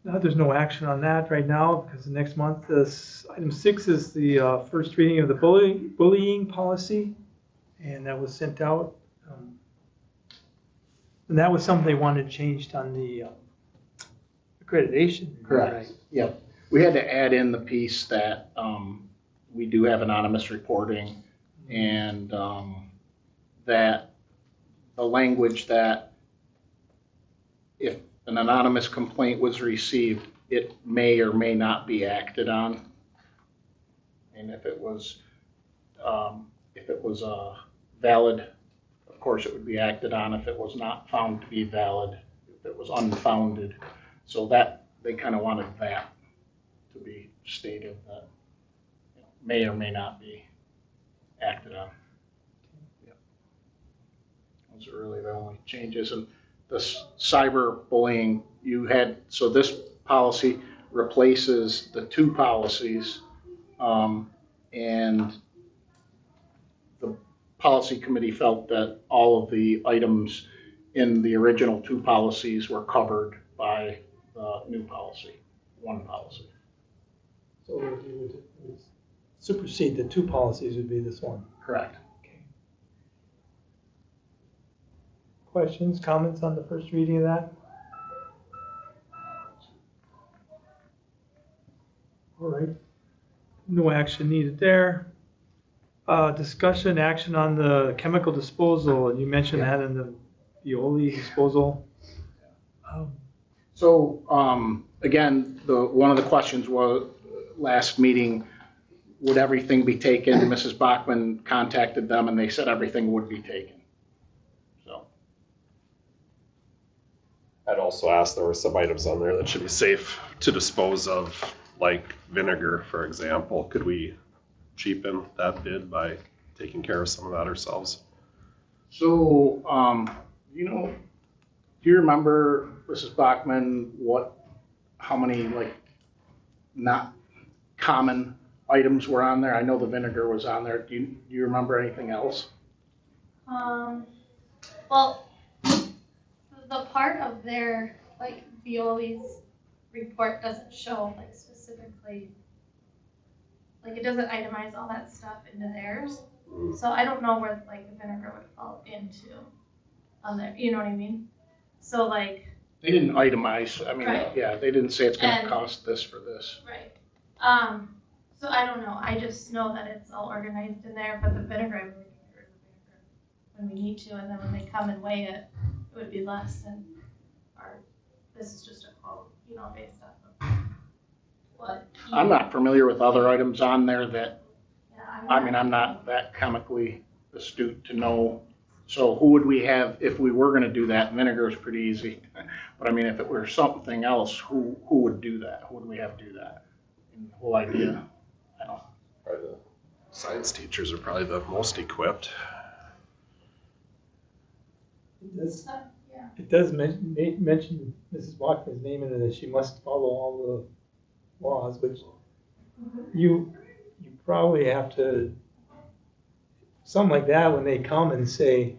[SPEAKER 2] No, there's no action on that right now because the next month, item 6 is the first reading of the bullying policy, and that was sent out. And that was something they wanted changed on the accreditation.
[SPEAKER 4] Correct.
[SPEAKER 2] Right?
[SPEAKER 4] Yep. We had to add in the piece that we do have anonymous reporting And that the language that if an anonymous complaint was received, it may or may not be acted on. And if it was valid, of course it would be acted on. If it was not found to be valid, if it was unfounded. So that they kind of wanted that to be stated, that may or may not be acted on. Yep. Those are really the only changes. And this cyberbullying you had, so this policy replaces the two policies, and the policy committee felt that all of the items in the original two policies were covered by the new policy, one policy.
[SPEAKER 2] So it would supersede the two policies would be this one.
[SPEAKER 4] Correct.
[SPEAKER 2] Okay. Questions, comments on the first reading of that? All right. No action needed there. Discussion action on the chemical disposal. You mentioned that in the Violi disposal.
[SPEAKER 4] So again, one of the questions was last meeting, would everything be taken? Mrs. Bachman contacted them and they said everything would be taken. So
[SPEAKER 8] I'd also ask, there were some items on there that should be safe to dispose of, like vinegar, for example. Could we cheapen that bid by taking care of some of that ourselves?
[SPEAKER 4] So, do you remember, Mrs. Bachman, how many like not common items were on there? I know the vinegar was on there. Do you remember anything else?
[SPEAKER 10] Well, the part of their, like, Violi's report doesn't show, like, specifically, like, it doesn't itemize all that stuff into theirs. So I don't know where, like, the vinegar would fall into on there, you know what I mean? So, like.
[SPEAKER 4] They didn't itemize. I mean,
[SPEAKER 10] Right.
[SPEAKER 4] Yeah, they didn't say it's going to cost this for this.
[SPEAKER 10] Right. So I don't know. I just know that it's all organized in there, but the vinegar, I'm looking for the vinegar when we need to, and then when they come and weigh it, it would be less than this is just a quote, based off of what.
[SPEAKER 4] I'm not familiar with other items on there that,
[SPEAKER 10] Yeah,
[SPEAKER 4] I'm not that chemically astute to know. So who would we have if we were going to do that? Vinegar is pretty easy. But I mean, if it were something else, who would do that? Who would we have do that? And the whole idea, I don't know.
[SPEAKER 8] Probably the science teachers are probably the most equipped.
[SPEAKER 2] It does mention Mrs. Bachman's name in it, that she must follow all the laws, which you probably have to, something like that, when they come and say,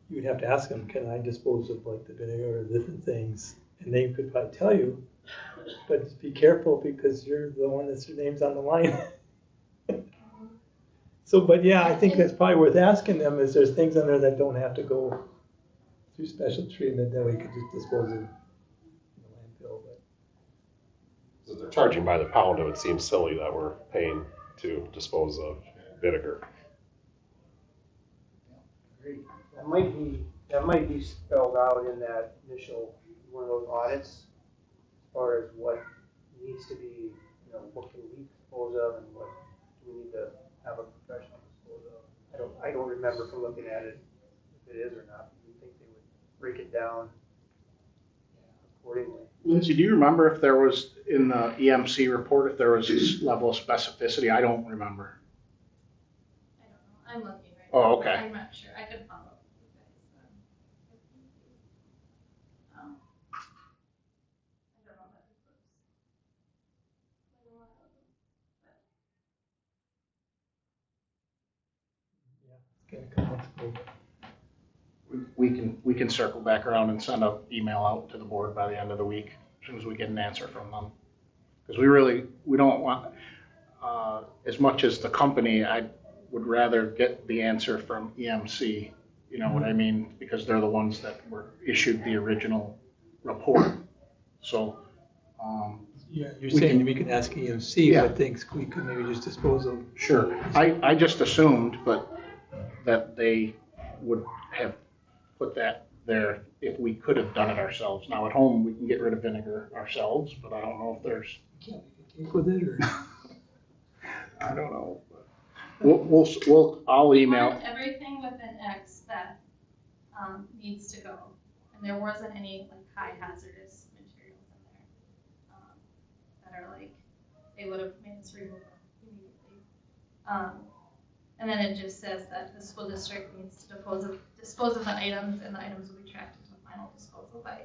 [SPEAKER 2] you would have to ask them, can I dispose of like the vinegar or different things? And they could probably tell you, but just be careful because you're the one that's your name's on the line. So, but yeah, I think that's probably worth asking them, is there's things on there that don't have to go through special treatment that we could just dispose of in the landfill. But.
[SPEAKER 8] So they're charging by the pound. It would seem silly that we're paying to dispose of vinegar.
[SPEAKER 7] That might be spelled out in that initial, one of those audits, as far as what needs to be, what can we dispose of and what do we need to have a professional dispose of. I don't remember from looking at it if it is or not. Do you think they would break it down accordingly?
[SPEAKER 4] Lindsay, do you remember if there was in the EMC report, if there was this level of specificity? I don't remember.
[SPEAKER 10] I don't know. I'm looking right
[SPEAKER 4] Oh,
[SPEAKER 10] now.
[SPEAKER 4] okay.
[SPEAKER 10] I'm not sure. I could follow up with you guys. I don't know that it was quite a while ago.
[SPEAKER 4] We can circle back around and send an email out to the board by the end of the week, as soon as we get an answer from them. Because we don't want, as much as the company, I would rather get the answer from EMC, you know what I mean? Because they're the ones that were issued the original report. So
[SPEAKER 2] Yeah, you're
[SPEAKER 4] We
[SPEAKER 2] saying
[SPEAKER 4] can-
[SPEAKER 2] we can ask EMC
[SPEAKER 4] Yeah.
[SPEAKER 2] what things we could maybe just dispose of.
[SPEAKER 4] Sure. I just assumed, but that they would have put that there if we could have done it ourselves. Now, at home, we can get rid of vinegar ourselves, but I don't know if there's,
[SPEAKER 2] Can't make a cake with it, or?
[SPEAKER 4] I don't know. I'll email.
[SPEAKER 10] Marked everything with an X that needs to go, and there wasn't any like high hazardous materials in there that are like they would have made us remove them immediately. And then it just says that the school district needs to dispose of the items, and the items will be tracked into final disposal by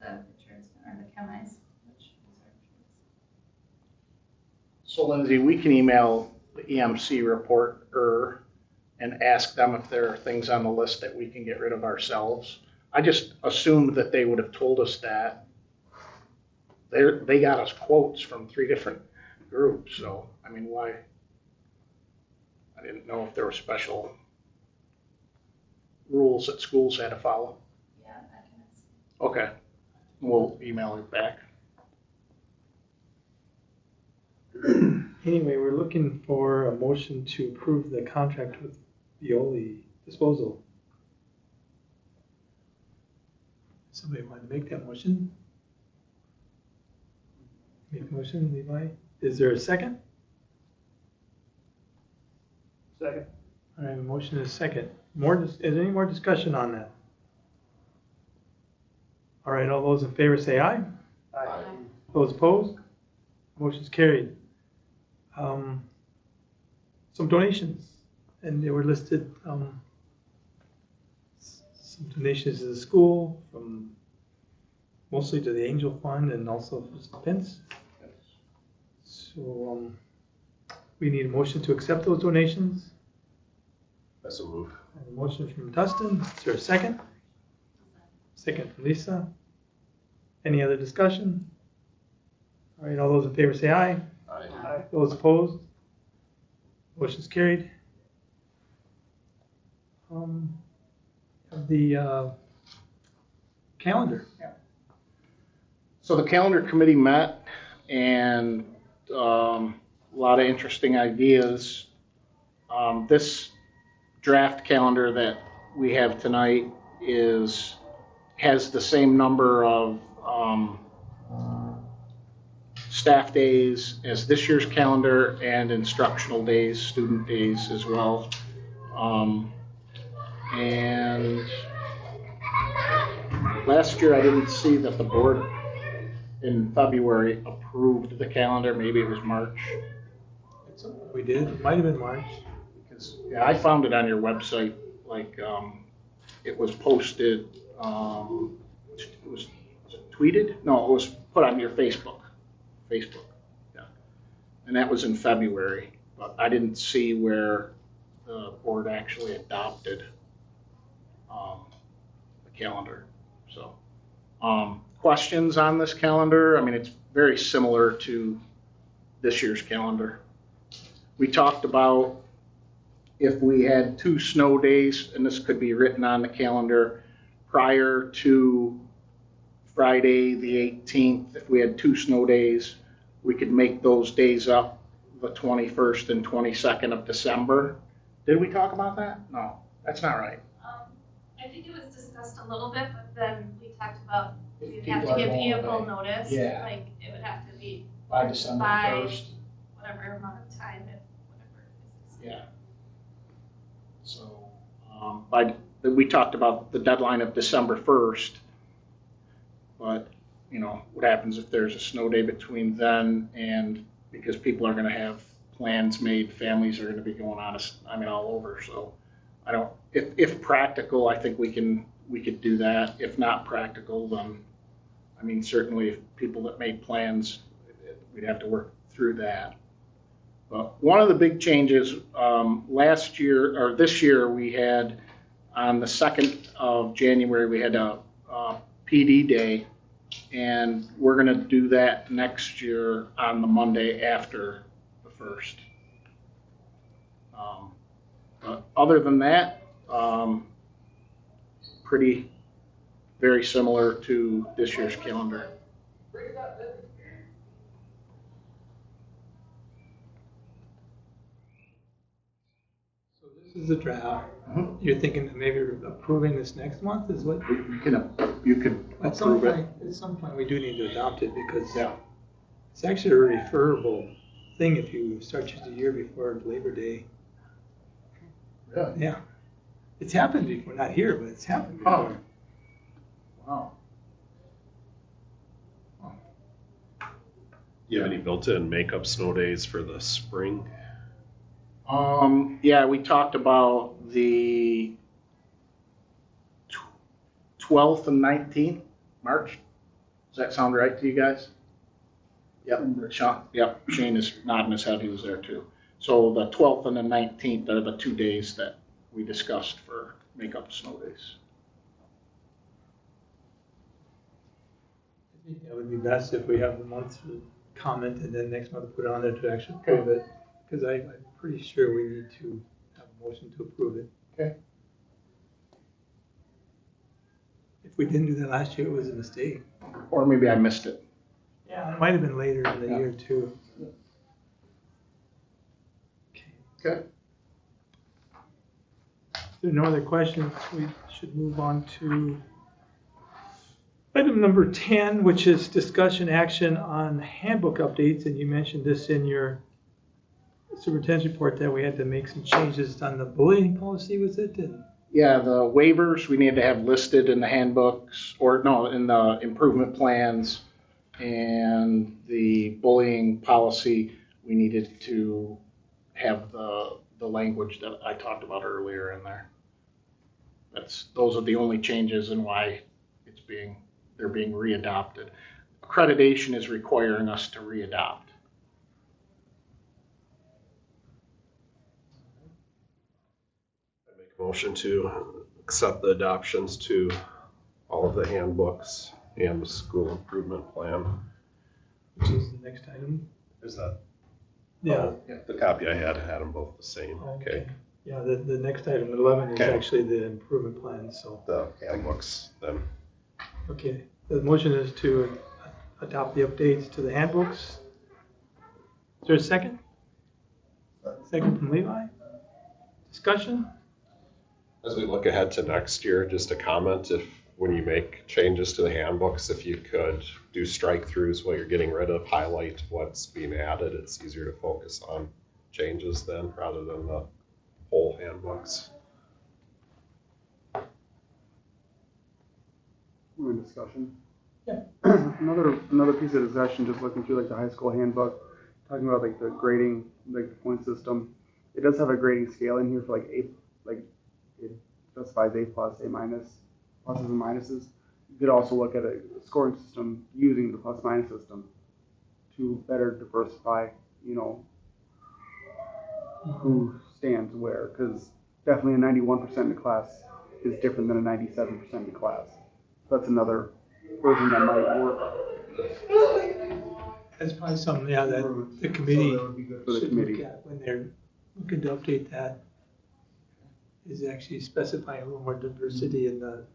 [SPEAKER 10] the insurance or the chemis, which is our insurance.
[SPEAKER 4] So Lindsay, we can email the EMC reporter and ask them if there are things on the list that we can get rid of ourselves. I just assumed that they would have told us that. They got us quotes from 3 different groups, so, I mean, why? I didn't know if there were special rules that schools had to follow.
[SPEAKER 10] Yeah, I can ask.
[SPEAKER 4] Okay, we'll email it back.
[SPEAKER 2] Anyway, we're looking for a motion to approve the contract with Veolia Disposal. Somebody want to make that motion? Make a motion, Levi? Is there a second?
[SPEAKER 7] Second.
[SPEAKER 2] All right, a motion is second. Is there any more discussion on that? All right, all those in favor say aye.
[SPEAKER 7] Aye.
[SPEAKER 2] Those opposed? Motion's carried. Some donations, and they were listed, some donations to the school, from mostly to the Angel Fund and also for defense. So, we need a motion to accept those donations.
[SPEAKER 8] That's a move.
[SPEAKER 2] A motion from Dustin. Is there a second? Second from Lisa. Any other discussion? All right, all those in favor say aye.
[SPEAKER 8] Aye.
[SPEAKER 2] Those opposed? Motion's carried. The calendar.
[SPEAKER 4] So the calendar committee met, and a lot of interesting ideas. This draft calendar that we have tonight has the same number of staff days as this year's calendar, and instructional days, student days as well. And last year I didn't see that the board in February approved the calendar. Maybe it was March.
[SPEAKER 2] We did. It might have been March.
[SPEAKER 4] Because, yeah, I found it on your website, like, it was posted, was it tweeted? No, it was put on your Facebook, yeah. And that was in February, but I didn't see where the board actually adopted, the calendar, so. Questions on this calendar? I mean, it's very similar to this year's calendar. We talked about if we had 2 snow days, and this could be written on the calendar, prior to Friday the 18th, if we had 2 snow days, we could make those days up the 21st and 22nd of December. Did we talk about that? No, that's not right.
[SPEAKER 10] I think it was discussed a little bit, but then we talked about
[SPEAKER 11] If
[SPEAKER 10] we'd have
[SPEAKER 11] people
[SPEAKER 10] to
[SPEAKER 11] are
[SPEAKER 10] give
[SPEAKER 11] going
[SPEAKER 10] ample
[SPEAKER 11] away.
[SPEAKER 10] notice.
[SPEAKER 11] Yeah.
[SPEAKER 10] Like it would have to be
[SPEAKER 11] By December
[SPEAKER 10] By-
[SPEAKER 11] 1st.
[SPEAKER 10] whatever amount of time, if whatever is.
[SPEAKER 4] Yeah. So, we talked about the deadline of December 1st, but, you know, what happens if there's a snow day between then and, because people are gonna have plans made, families are gonna be going on, all over, so I don't, if practical, I think we could do that. If not practical, then, I mean, certainly if people that made plans, we'd have to work through that. But one of the big changes, last year, or this year, we had, on the 2nd of January, we had a PD day, and we're gonna do that next year on the Monday after the 1st. But other than that, very similar to this year's calendar.
[SPEAKER 2] So this is a draft. You're thinking that maybe approving this next month is what?
[SPEAKER 4] You can
[SPEAKER 2] At some
[SPEAKER 4] approve it.
[SPEAKER 2] point, we do need to adopt it because
[SPEAKER 4] Yeah.
[SPEAKER 2] it's actually a referable thing if you start just a year before Labor Day.
[SPEAKER 4] Really?
[SPEAKER 2] Yeah. It's happened before, not here, but it's happened before.
[SPEAKER 4] Wow.
[SPEAKER 8] Do you have any built-in makeup snow days for the spring?
[SPEAKER 4] Yeah, we talked about the 12th and 19th, March. Does that sound right to you guys? Yep, Shane is nodding his head, he was there too. So the 12th and the 19th are the 2 days that we discussed for makeup snow days.
[SPEAKER 2] I think that would be best if we have the month to comment and then next month put it on there to actually approve it. Because I'm pretty sure we need to have a motion to approve it.
[SPEAKER 4] Okay.
[SPEAKER 2] If we didn't do that last year, it was a mistake.
[SPEAKER 4] Or maybe I missed it.
[SPEAKER 2] Yeah, it might have been later in the year too.
[SPEAKER 4] Okay.
[SPEAKER 2] If there are no other questions, we should move on to item number 10, which is discussion action on handbook updates. And you mentioned this in your superintendent's report that we had to make some changes on the bullying policy, was it?
[SPEAKER 4] Yeah, the waivers we need to have listed in the handbooks, or no, in the improvement plans, and the bullying policy, we needed to have the language that I talked about earlier in there. Those are the only changes and why they're being readopted. Accreditation is requiring us to readopt.
[SPEAKER 8] I make a motion to accept the adoptions to all of the handbooks and the school improvement plan.
[SPEAKER 2] Which is the next item?
[SPEAKER 8] Is that?
[SPEAKER 2] Yeah.
[SPEAKER 8] Oh, the copy I had them both the same. Okay.
[SPEAKER 2] Yeah, the next item, 11, is
[SPEAKER 8] Okay.
[SPEAKER 2] actually the improvement plan, so.
[SPEAKER 8] The handbooks then.
[SPEAKER 2] Okay, the motion is to adopt the updates to the handbooks. Is there a second? Second from Levi. Discussion?
[SPEAKER 8] As we look ahead to next year, just a comment, if when you make changes to the handbooks, if you could do strike-throughs, what you're getting rid of, highlight what's being added, it's easier to focus on changes then rather than the whole handbooks.
[SPEAKER 11] We're in discussion.
[SPEAKER 2] Yeah.
[SPEAKER 11] Another piece of discussion, just looking through like the high school handbook, talking about like the grading, like the point system. It does have a grading scale in here for like it specifies A plus, A minus, pluses and minuses. You could also look at a scoring system using the plus minus system to better diversify, who stands where, because definitely a 91% in the class is different than a 97% in the class. So that's another version that might work.
[SPEAKER 2] That's probably something, that the committee
[SPEAKER 11] So that would be good for the
[SPEAKER 2] should
[SPEAKER 11] committee.
[SPEAKER 2] look at when they're looking to update that, is actually specifying a little more diversity in the.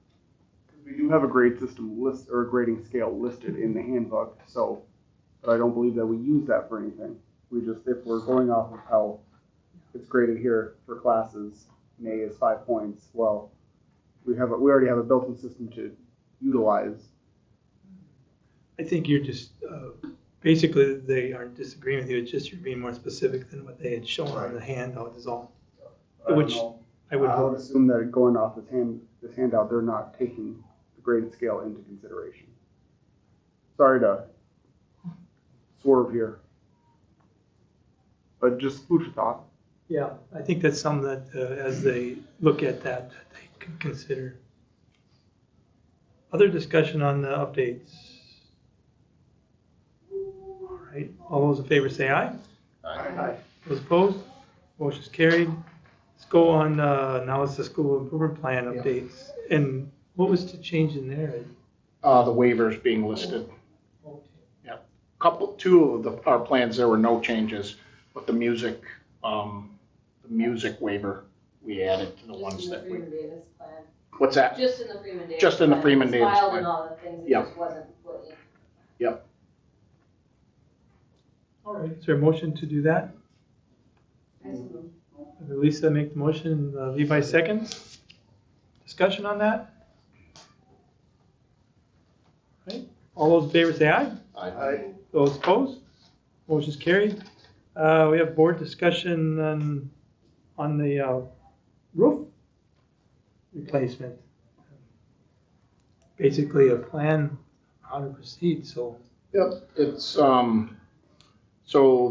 [SPEAKER 11] We do have a grade system list or a grading scale listed in the handbook, so, but I don't believe that we use that for anything. We just, if we're going off of how it's graded here for classes, an A is 5 points. Well, we already have a built-in system to utilize.
[SPEAKER 2] I think you're just, basically, they aren't disagreeing with you, it's just you're being more specific than what they had shown on the handout is all. Which I would
[SPEAKER 11] I would
[SPEAKER 2] hope.
[SPEAKER 11] assume that going off this handout, they're not taking the graded scale into consideration. Sorry to swerve here, but just food for thought.
[SPEAKER 2] Yeah, I think that's something that, as they look at that they can consider. Other discussion on the updates? All right, all those in favor say aye.
[SPEAKER 8] Aye.
[SPEAKER 2] Those opposed? Motion's carried. Let's go on, now it's the school improvement plan updates. And what was to change in there?
[SPEAKER 4] The waivers being listed. Yeah, two of our plans, there were no changes, but the music waiver, we added to the ones that we.
[SPEAKER 1] Freeman Davis plan.
[SPEAKER 4] What's that?
[SPEAKER 1] Just in the Freeman Davis.
[SPEAKER 4] Just in the
[SPEAKER 1] plan.
[SPEAKER 4] Freeman
[SPEAKER 1] It's
[SPEAKER 4] Davis
[SPEAKER 1] filed
[SPEAKER 4] plan.
[SPEAKER 1] and all the things, it
[SPEAKER 4] Yeah.
[SPEAKER 1] just wasn't put in.
[SPEAKER 4] Yep.
[SPEAKER 2] All right, is there a motion to do that?
[SPEAKER 1] I suppose.
[SPEAKER 2] Lisa make the motion, Levi seconds. Discussion on that? Right. All those in favor say aye.
[SPEAKER 8] Aye.
[SPEAKER 2] Those opposed? Motion's carried. We have board discussion on the roof replacement. Basically a plan how to proceed, so.
[SPEAKER 4] Yep, it's, so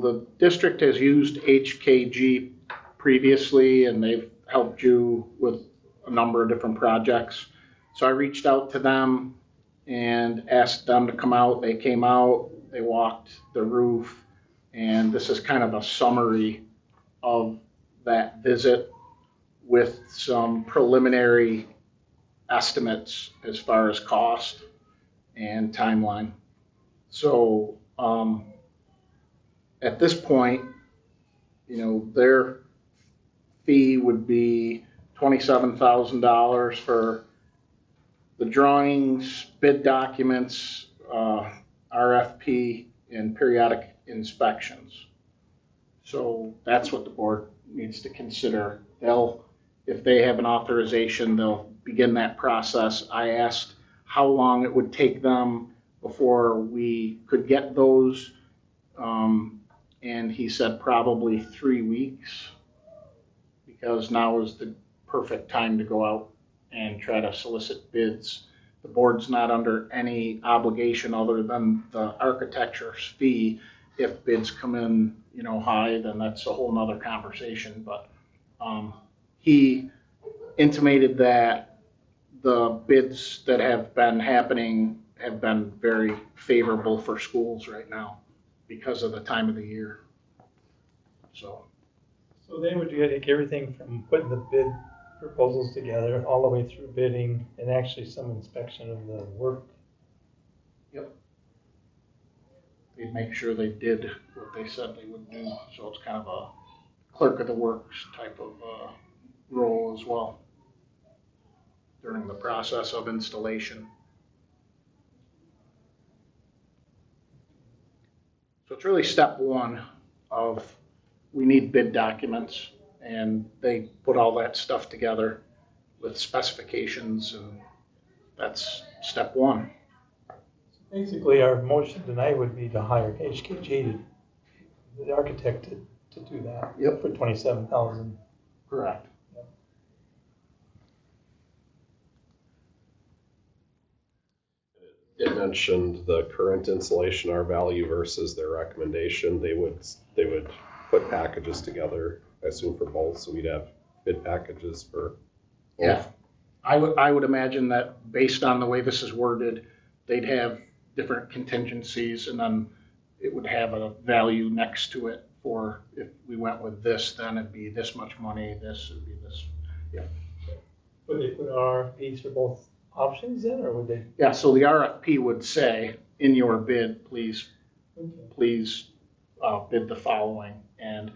[SPEAKER 4] the district has used HKG previously, and they've helped you with a number of different projects. So I reached out to them and asked them to come out. They came out, they walked the roof, and this is kind of a summary of that visit with some preliminary estimates as far as cost and timeline. So at this point, their fee would be $27,000 for the drawings, bid documents, RFP, and periodic inspections. So that's what the board needs to consider. If they have an authorization, they'll begin that process. I asked how long it would take them before we could get those, and he said probably 3 weeks, because now is the perfect time to go out and try to solicit bids. The board's not under any obligation other than the architecture's fee. If bids come in, high, then that's a whole nother conversation. But he intimated that the bids that have been happening have been very favorable for schools right now because of the time of the year. So
[SPEAKER 2] they would take everything from putting the bid proposals together all the way through bidding and actually some inspection of the work.
[SPEAKER 4] Yep. They'd make sure they did what they said they would do. So it's kind of a clerk of the works type of role as well during the process of installation. So it's really step one of we need bid documents, and they put all that stuff together with specifications, and that's step one.
[SPEAKER 2] Basically, our motion tonight would be to hire HKG, the architect, to do that.
[SPEAKER 4] Yep.
[SPEAKER 2] For $27,000.
[SPEAKER 4] Correct.
[SPEAKER 8] It mentioned the current installation R value versus their recommendation. They would put packages together, I assume, for both, so we'd have bid packages for both.
[SPEAKER 4] Yeah. I would imagine that based on the way this is worded, they'd have different contingencies, and then it would have a value next to it for if we went with this, then it'd be this much money, this would be this. Yeah.
[SPEAKER 2] Would they put RFPs for both options in, or would they?
[SPEAKER 4] Yeah, so the RFP would say, in your bid, please bid the following. And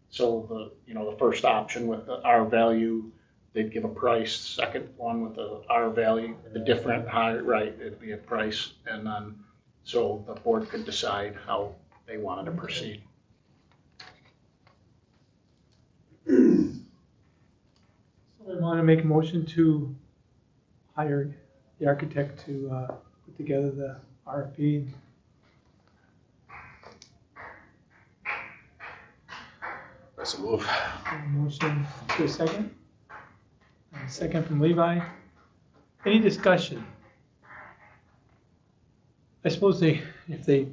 [SPEAKER 4] so the first option with the R value, they'd give a price. Second one with the R value, the different high, right, it'd be a price. And then, so the board could decide how they wanted to proceed.
[SPEAKER 2] So I want to make a motion to hire the architect to put together the RFP.
[SPEAKER 8] That's a move.
[SPEAKER 2] Motion to a second. And a second from Levi. Any discussion? I suppose if they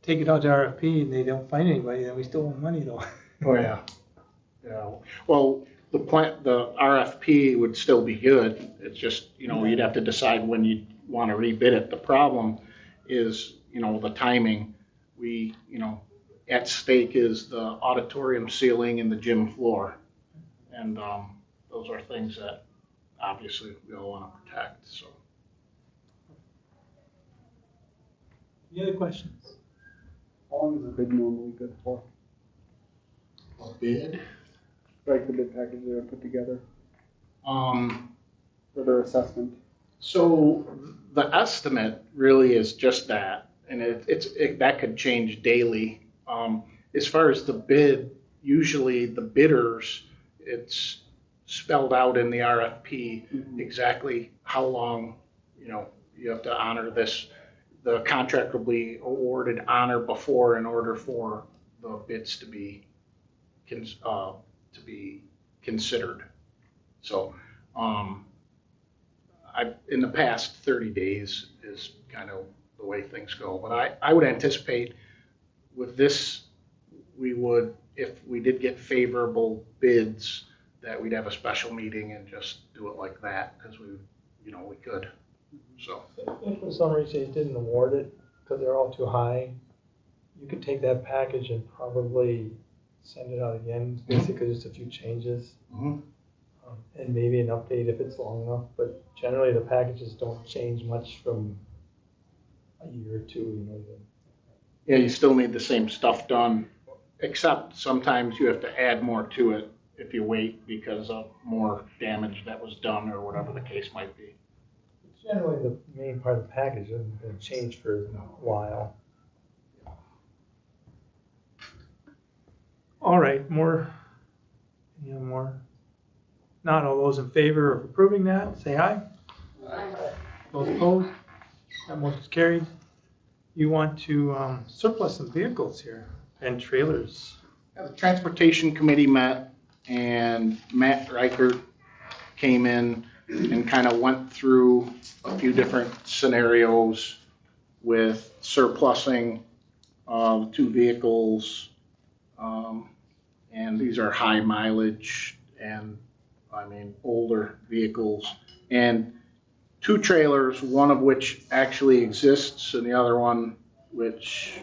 [SPEAKER 2] take it out to RFP and they don't find anybody, then we still want money though.
[SPEAKER 4] Oh, yeah. Yeah. Well, the RFP would still be good. It's just, you'd have to decide when you want to rebid it. The problem is, the timing. At stake is the auditorium ceiling and the gym floor. And those are things that obviously we all want to protect, so.
[SPEAKER 2] Any other questions?
[SPEAKER 11] How long is a bid normally good for?
[SPEAKER 4] A bid?
[SPEAKER 11] Like the bid package they're put together
[SPEAKER 4] Um,
[SPEAKER 11] for their assessment?
[SPEAKER 4] So the estimate really is just that, and that could change daily. As far as the bid, usually the bidders it's spelled out in the RFP exactly how long, you have to honor this. The contract will be awarded on or before in order for the bids to be considered. So, in the past 30 days is kind of the way things go. But I would anticipate with this, if we did get favorable bids, that we'd have a special meeting and just do it like that, because we could. So
[SPEAKER 2] If for some reason you didn't award it because they're all too high, you could take that package and probably send it out again, basically just a few changes.
[SPEAKER 4] Mhm.
[SPEAKER 2] And maybe an update if it's long enough, but generally the packages don't change much from a year or two,
[SPEAKER 4] yeah, you still need the same stuff done, except sometimes you have to add more to it if you wait because of more damage that was done or whatever the case might be.
[SPEAKER 2] Generally, the main part of the package hasn't been changed for a while. All right, more? Not all those in favor of approving that, say aye. Aye. Those opposed? That motion's carried. You want to surplus some vehicles here and trailers.
[SPEAKER 4] The Transportation Committee met, and Matt Reichert came in and kind of went through a few different scenarios with surplusing 2 vehicles, and these are high mileage and older vehicles, and 2 trailers, one of which actually exists and the other one which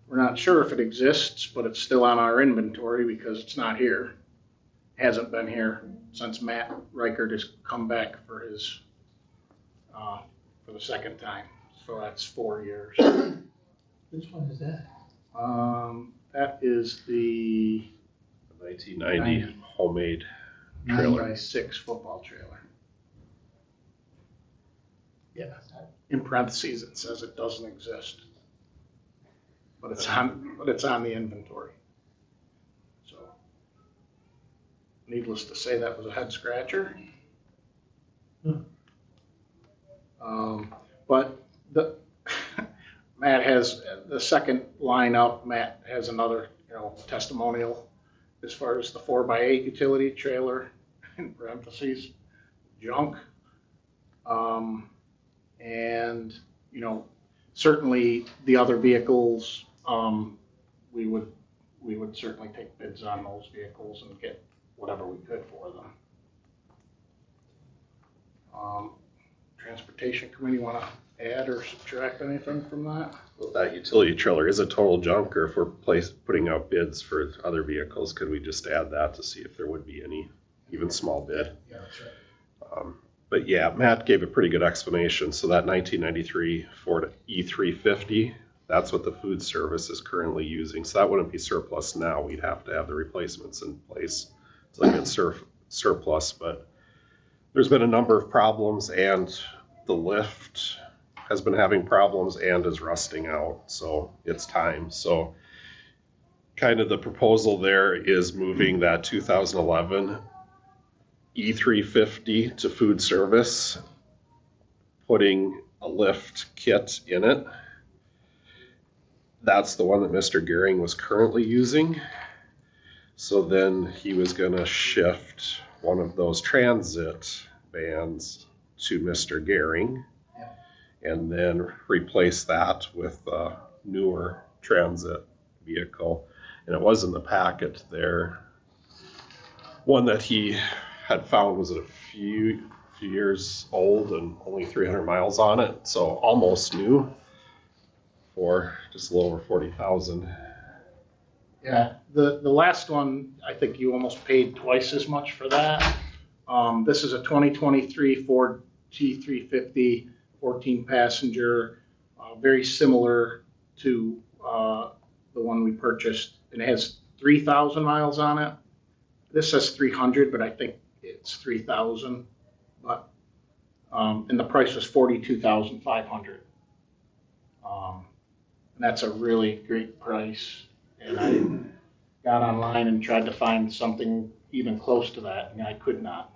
[SPEAKER 4] we're not sure if it exists, but it's still on our inventory because it's not here. Hasn't been here since Matt Reichert has come back for his for the second time. So that's 4 years.
[SPEAKER 2] Which one is that?
[SPEAKER 4] That is the
[SPEAKER 8] 1990 homemade trailer.
[SPEAKER 4] 9x6 football trailer.
[SPEAKER 2] Yeah.
[SPEAKER 4] In parentheses, it says it doesn't exist, but it's on the inventory. So, needless to say, that was a head scratcher. But Matt has the second line up. Matt has another, testimonial as far as the 4x8 utility trailer, in parentheses, junk. And certainly the other vehicles, we would certainly take bids on those vehicles and get whatever we could for them. Transportation Committee want to add or subtract anything from that?
[SPEAKER 8] Well, that utility trailer is a total junk, or if we're putting out bids for other vehicles, could we just add that to see if there would be any even small bid?
[SPEAKER 4] Yeah, that's right.
[SPEAKER 8] But yeah, Matt gave a pretty good explanation. So that 1993 Ford E350, that's what the food service is currently using. So that wouldn't be surplus now. We'd have to have the replacements in place to get surplus. But there's been a number of problems, and the lift has been having problems and is rusting out. So it's time. So kind of the proposal there is moving that 2011 E350 to food service, putting a lift kit in it. That's the one that Mr. Gehring was currently using. So then he was going to shift one of those transit vans to Mr. Gehring, and then replace that with a newer transit vehicle. And it was in the packet there. One that he had found was a few years old and only 300 miles on it, so almost new, for just a little over 40,000.
[SPEAKER 4] Yeah, the last one, I think you almost paid twice as much for that. This is a 2023 Ford T350, 14 passenger, very similar to the one we purchased, and it has 3,000 miles on it. This says 300, but I think it's 3,000. But and the price was $42,500. And that's a really great price. And got online and tried to find something even close to that, and I could not.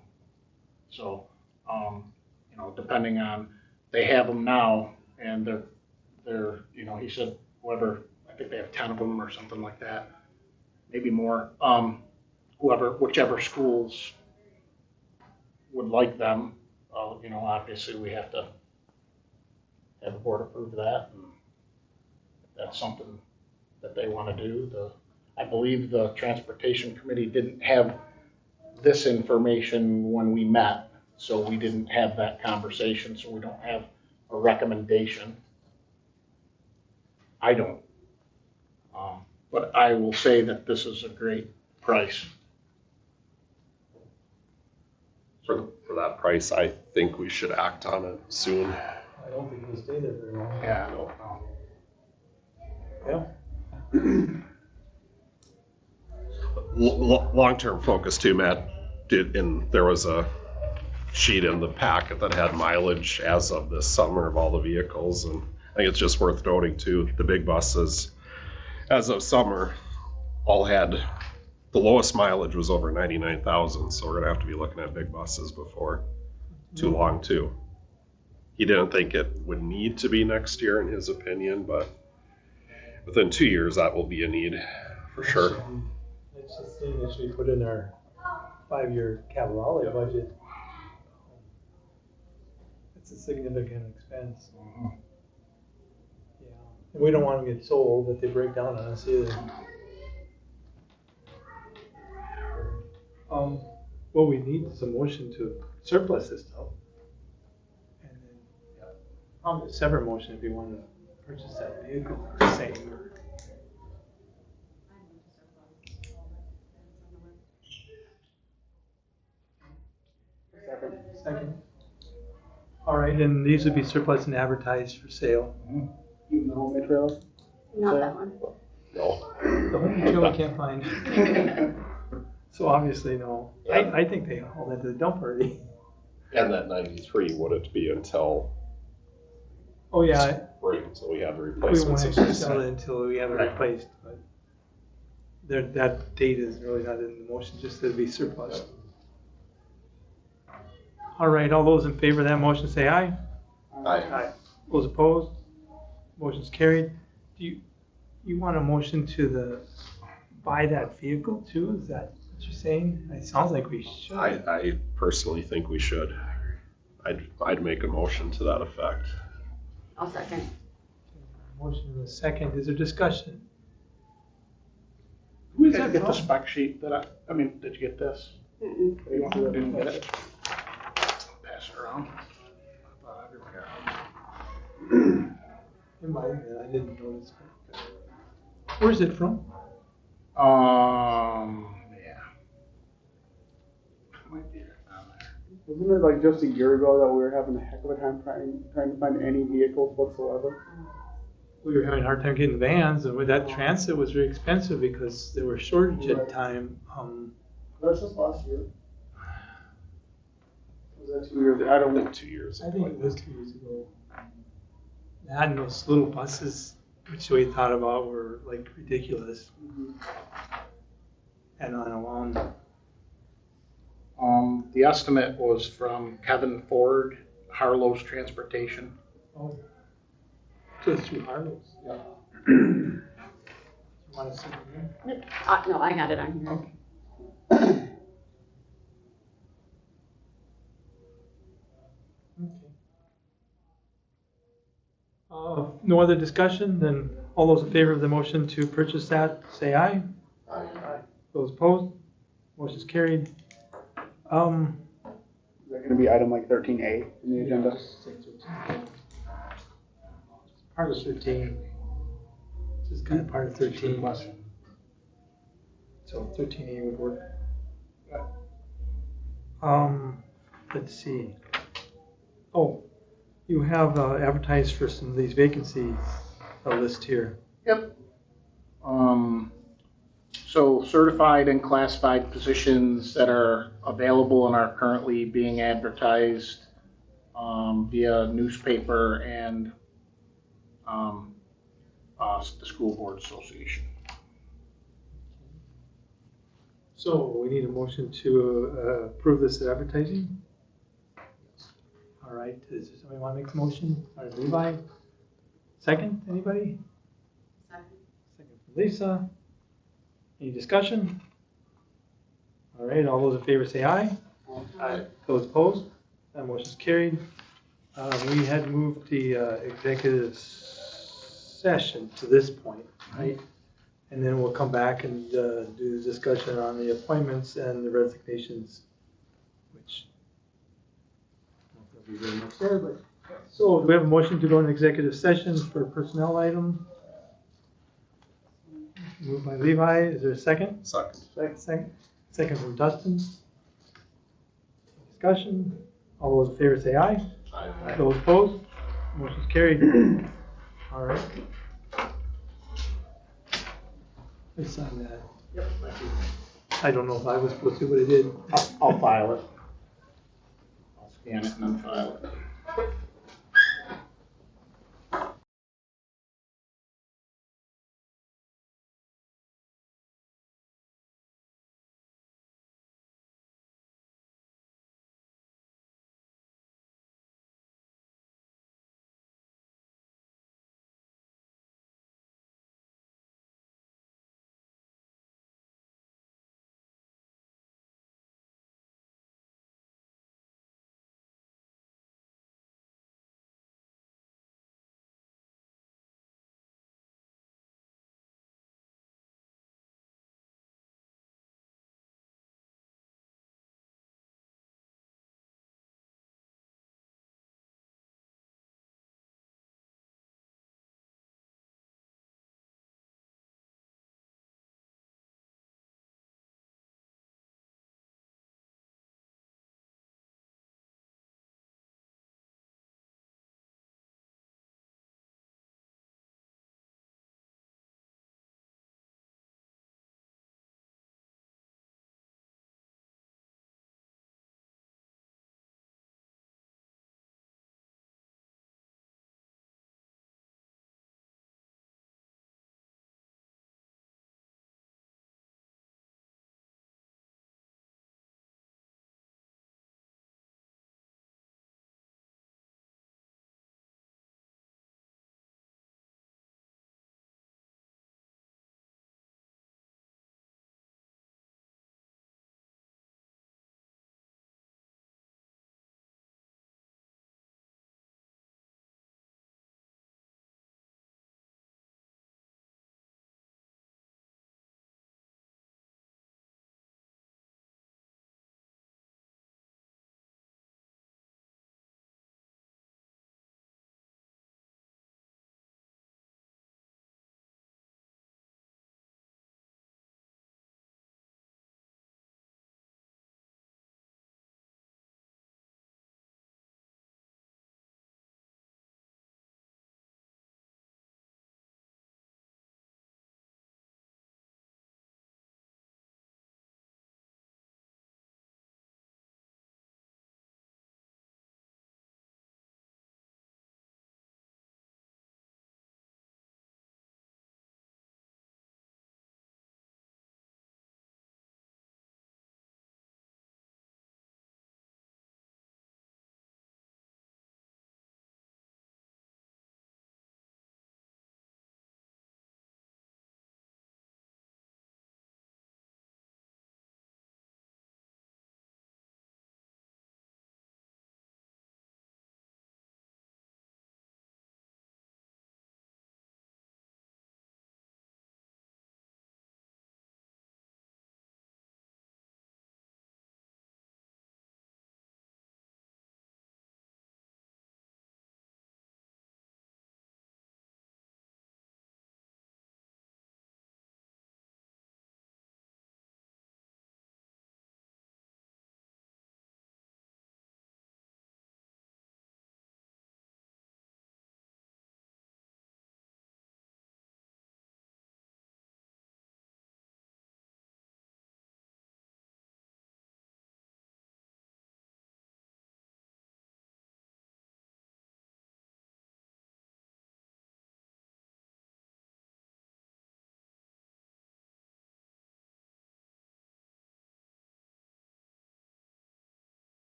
[SPEAKER 4] So, you know, depending on, they have them now, and they're, you know, he said whoever, I think they have 10 of them or something like that, maybe more. Whichever schools would like them, you know, obviously we have to have the board approve that. And if that's something that they want to do, I believe the transportation committee didn't have this information when we met, so we didn't have that conversation, so we don't have a recommendation. I don't. But I will say that this is a great price.
[SPEAKER 8] For that price, I think we should act on it soon.
[SPEAKER 2] I don't think it'll stay there very long.
[SPEAKER 4] Yeah.
[SPEAKER 2] Yeah.
[SPEAKER 8] Long-term focus too, Matt there was a sheet in the packet that had mileage as of this summer of all the vehicles, and I think it's just worth noting too, the big buses as of summer all had, the lowest mileage was over 99,000, so we're gonna have to be looking at big buses before too long too. He didn't think it would need to be next year in his opinion, but within 2 years that will be a need for sure.
[SPEAKER 2] It's the thing that we put in our 5-year capital outlay budget. It's a significant expense. Yeah, and we don't want them to get so old that they break down on us either. What we need is a motion to surplus this stuff. And then probably a separate motion if you want to purchase that vehicle or same. Second. All right, and these would be surplus and advertised for sale.
[SPEAKER 11] Even the homemade trailers?
[SPEAKER 9] Not that one.
[SPEAKER 8] No.
[SPEAKER 2] The home trailer we can't find. So obviously, no. I think they hauled into the dump already.
[SPEAKER 8] And that 93 wouldn't be until
[SPEAKER 2] Oh, yeah.
[SPEAKER 8] spring, so we have the
[SPEAKER 2] We
[SPEAKER 8] replacement.
[SPEAKER 2] won't actually sell it until we have it replaced, but that date is really not in the motion, just to be surplus. All right, all those in favor of that motion say aye.
[SPEAKER 8] Aye.
[SPEAKER 2] Those opposed? Motion's carried. Do you want a motion to buy that vehicle too? Is that what you're saying? It sounds like we should.
[SPEAKER 8] I personally think we should. I'd make a motion to that effect.
[SPEAKER 9] I'll second.
[SPEAKER 2] Motion in a second. Is there discussion?
[SPEAKER 4] Did you guys get the spec sheet that I mean, did you get this?
[SPEAKER 9] Mm-mm.
[SPEAKER 4] You didn't get it? Pass it around. I thought everybody got it.
[SPEAKER 2] It might have been. I didn't notice. Where's it from?
[SPEAKER 4] Yeah. Might be down there.
[SPEAKER 11] Wasn't it like just a year ago that we were having a heck of a time trying to find any vehicles whatsoever?
[SPEAKER 2] We were having a hard time getting vans, and with that transit was very expensive because there were shortage at time.
[SPEAKER 11] That's just last year. Was that 2 years? I don't know.
[SPEAKER 8] 2 years.
[SPEAKER 2] I think it was 2 years ago. That and those little buses, which we thought about, were like ridiculous. And on along.
[SPEAKER 4] The estimate was from Kevin Ford, Harlow's Transportation.
[SPEAKER 2] Oh. So it's through Harlow's. Yeah. You want to see it here?
[SPEAKER 9] No, I got it on here.
[SPEAKER 2] Okay. No other discussion? Then all those in favor of the motion to purchase that, say aye.
[SPEAKER 8] Aye.
[SPEAKER 2] Those opposed? Motion's carried.
[SPEAKER 11] Is that going to be item like 13A in the agenda?
[SPEAKER 2] Part of 13. This is kind of part of 13. So 13A would work. Let's see. Oh, you have advertised for some of these vacancies, a list here.
[SPEAKER 4] Yep. So certified and classified positions that are available and are currently being advertised via newspaper and the School Board Association.
[SPEAKER 2] So we need a motion to approve this advertising. All right, does somebody want to make the motion? All right, Levi. Second, anybody?
[SPEAKER 1] Second.
[SPEAKER 2] Second from Lisa. Any discussion? All right, all those in favor say aye.
[SPEAKER 1] Aye.
[SPEAKER 2] Those opposed? That motion's carried. We had moved the executive session to this point, right? And then we'll come back and do the discussion on the appointments and the resignations, which I don't know if there'll be very much there, but. So do we have a motion to go into executive session for a personnel item? Moved by Levi, is there a second?
[SPEAKER 8] Second.
[SPEAKER 2] Second from Dustin. Discussion, all those in favor say aye.
[SPEAKER 8] Aye.
[SPEAKER 2] Those opposed, motion's carried. All right. I signed that.
[SPEAKER 4] Yep.
[SPEAKER 2] I don't know if I was supposed to, but I did.
[SPEAKER 4] I'll file it. I'll scan it and then file it.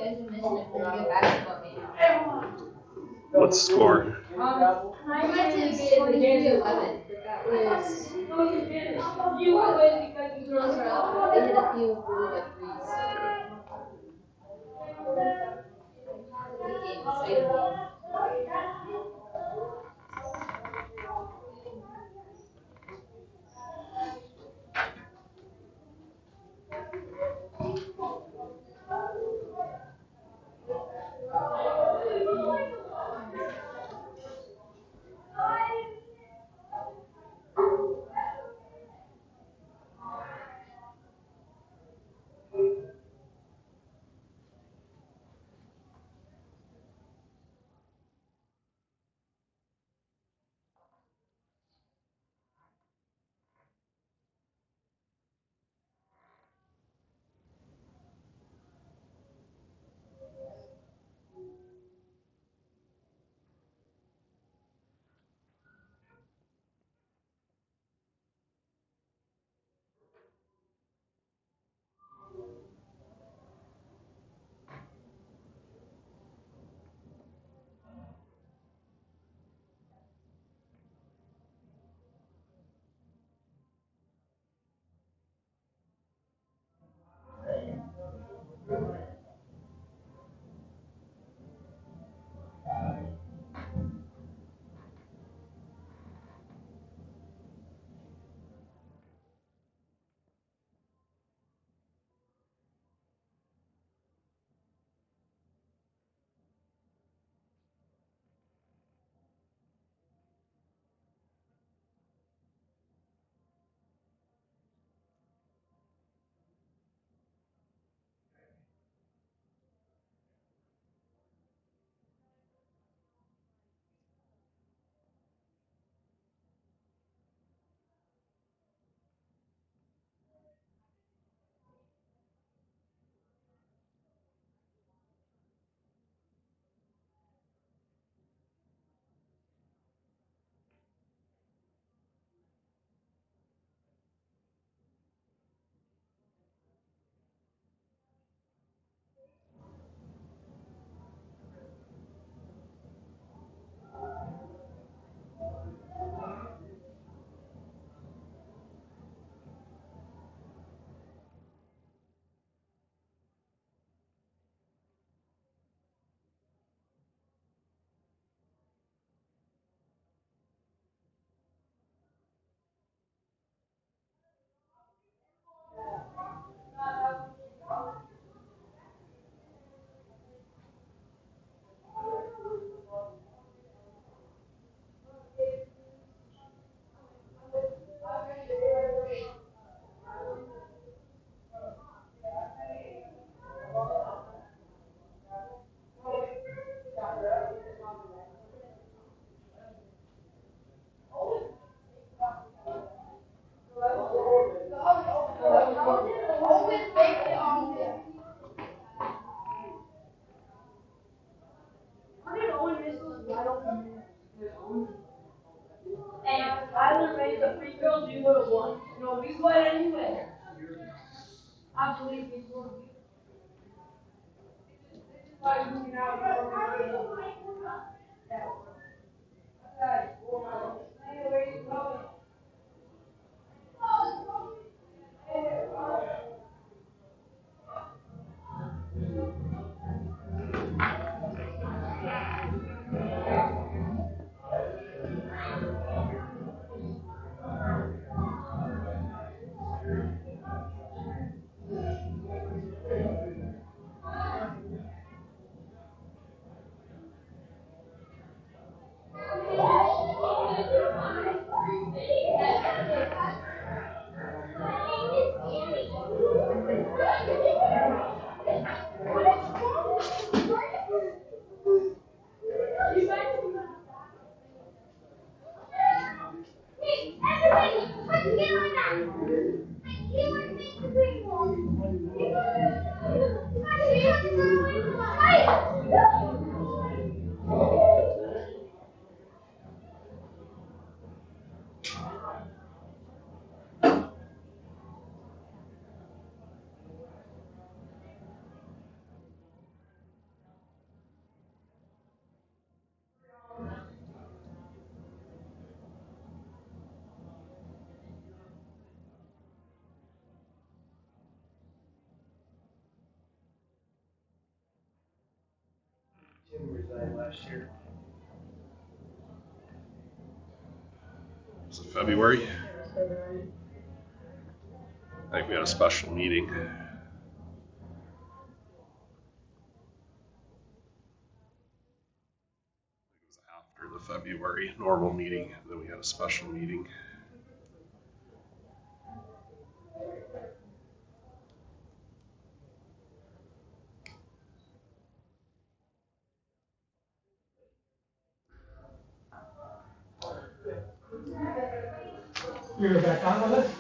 [SPEAKER 12] guys have missed a pretty good basketball game.
[SPEAKER 8] What's the score?
[SPEAKER 12] We went to 23-11, but that was. The girls are up, but they hit a few really good threes. Good game, exciting game.
[SPEAKER 7] Jim resigned last year.
[SPEAKER 8] Was it February? I think we had a special meeting. It was after the February normal meeting, and then we had a special meeting.
[SPEAKER 2] You're back on with us?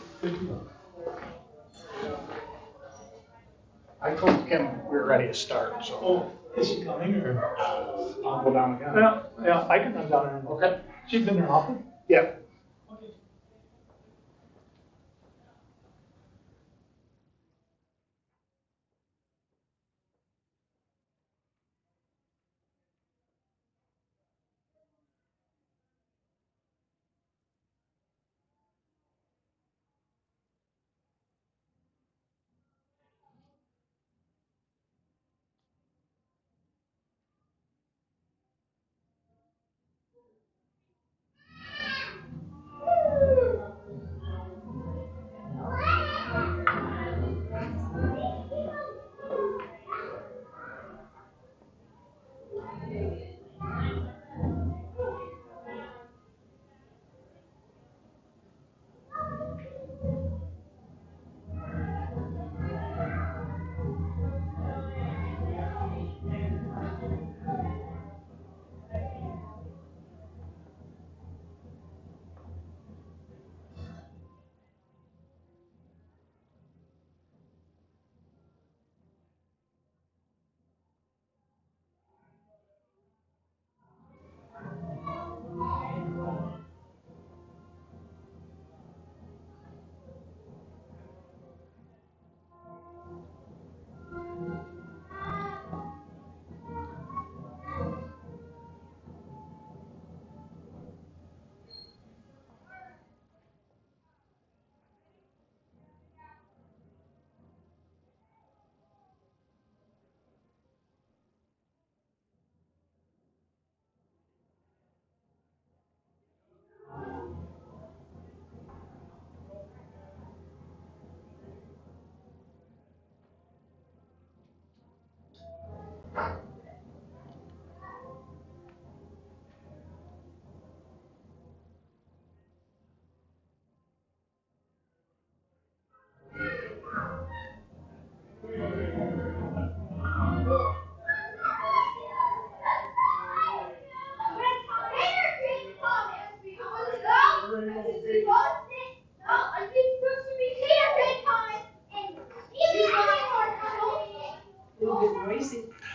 [SPEAKER 4] I told Kim we were ready to start, so
[SPEAKER 2] Oh, is she coming or?
[SPEAKER 4] I'll go down again.
[SPEAKER 2] Yeah, I can run down there.
[SPEAKER 4] Okay.
[SPEAKER 2] She's been there often?
[SPEAKER 4] Yeah.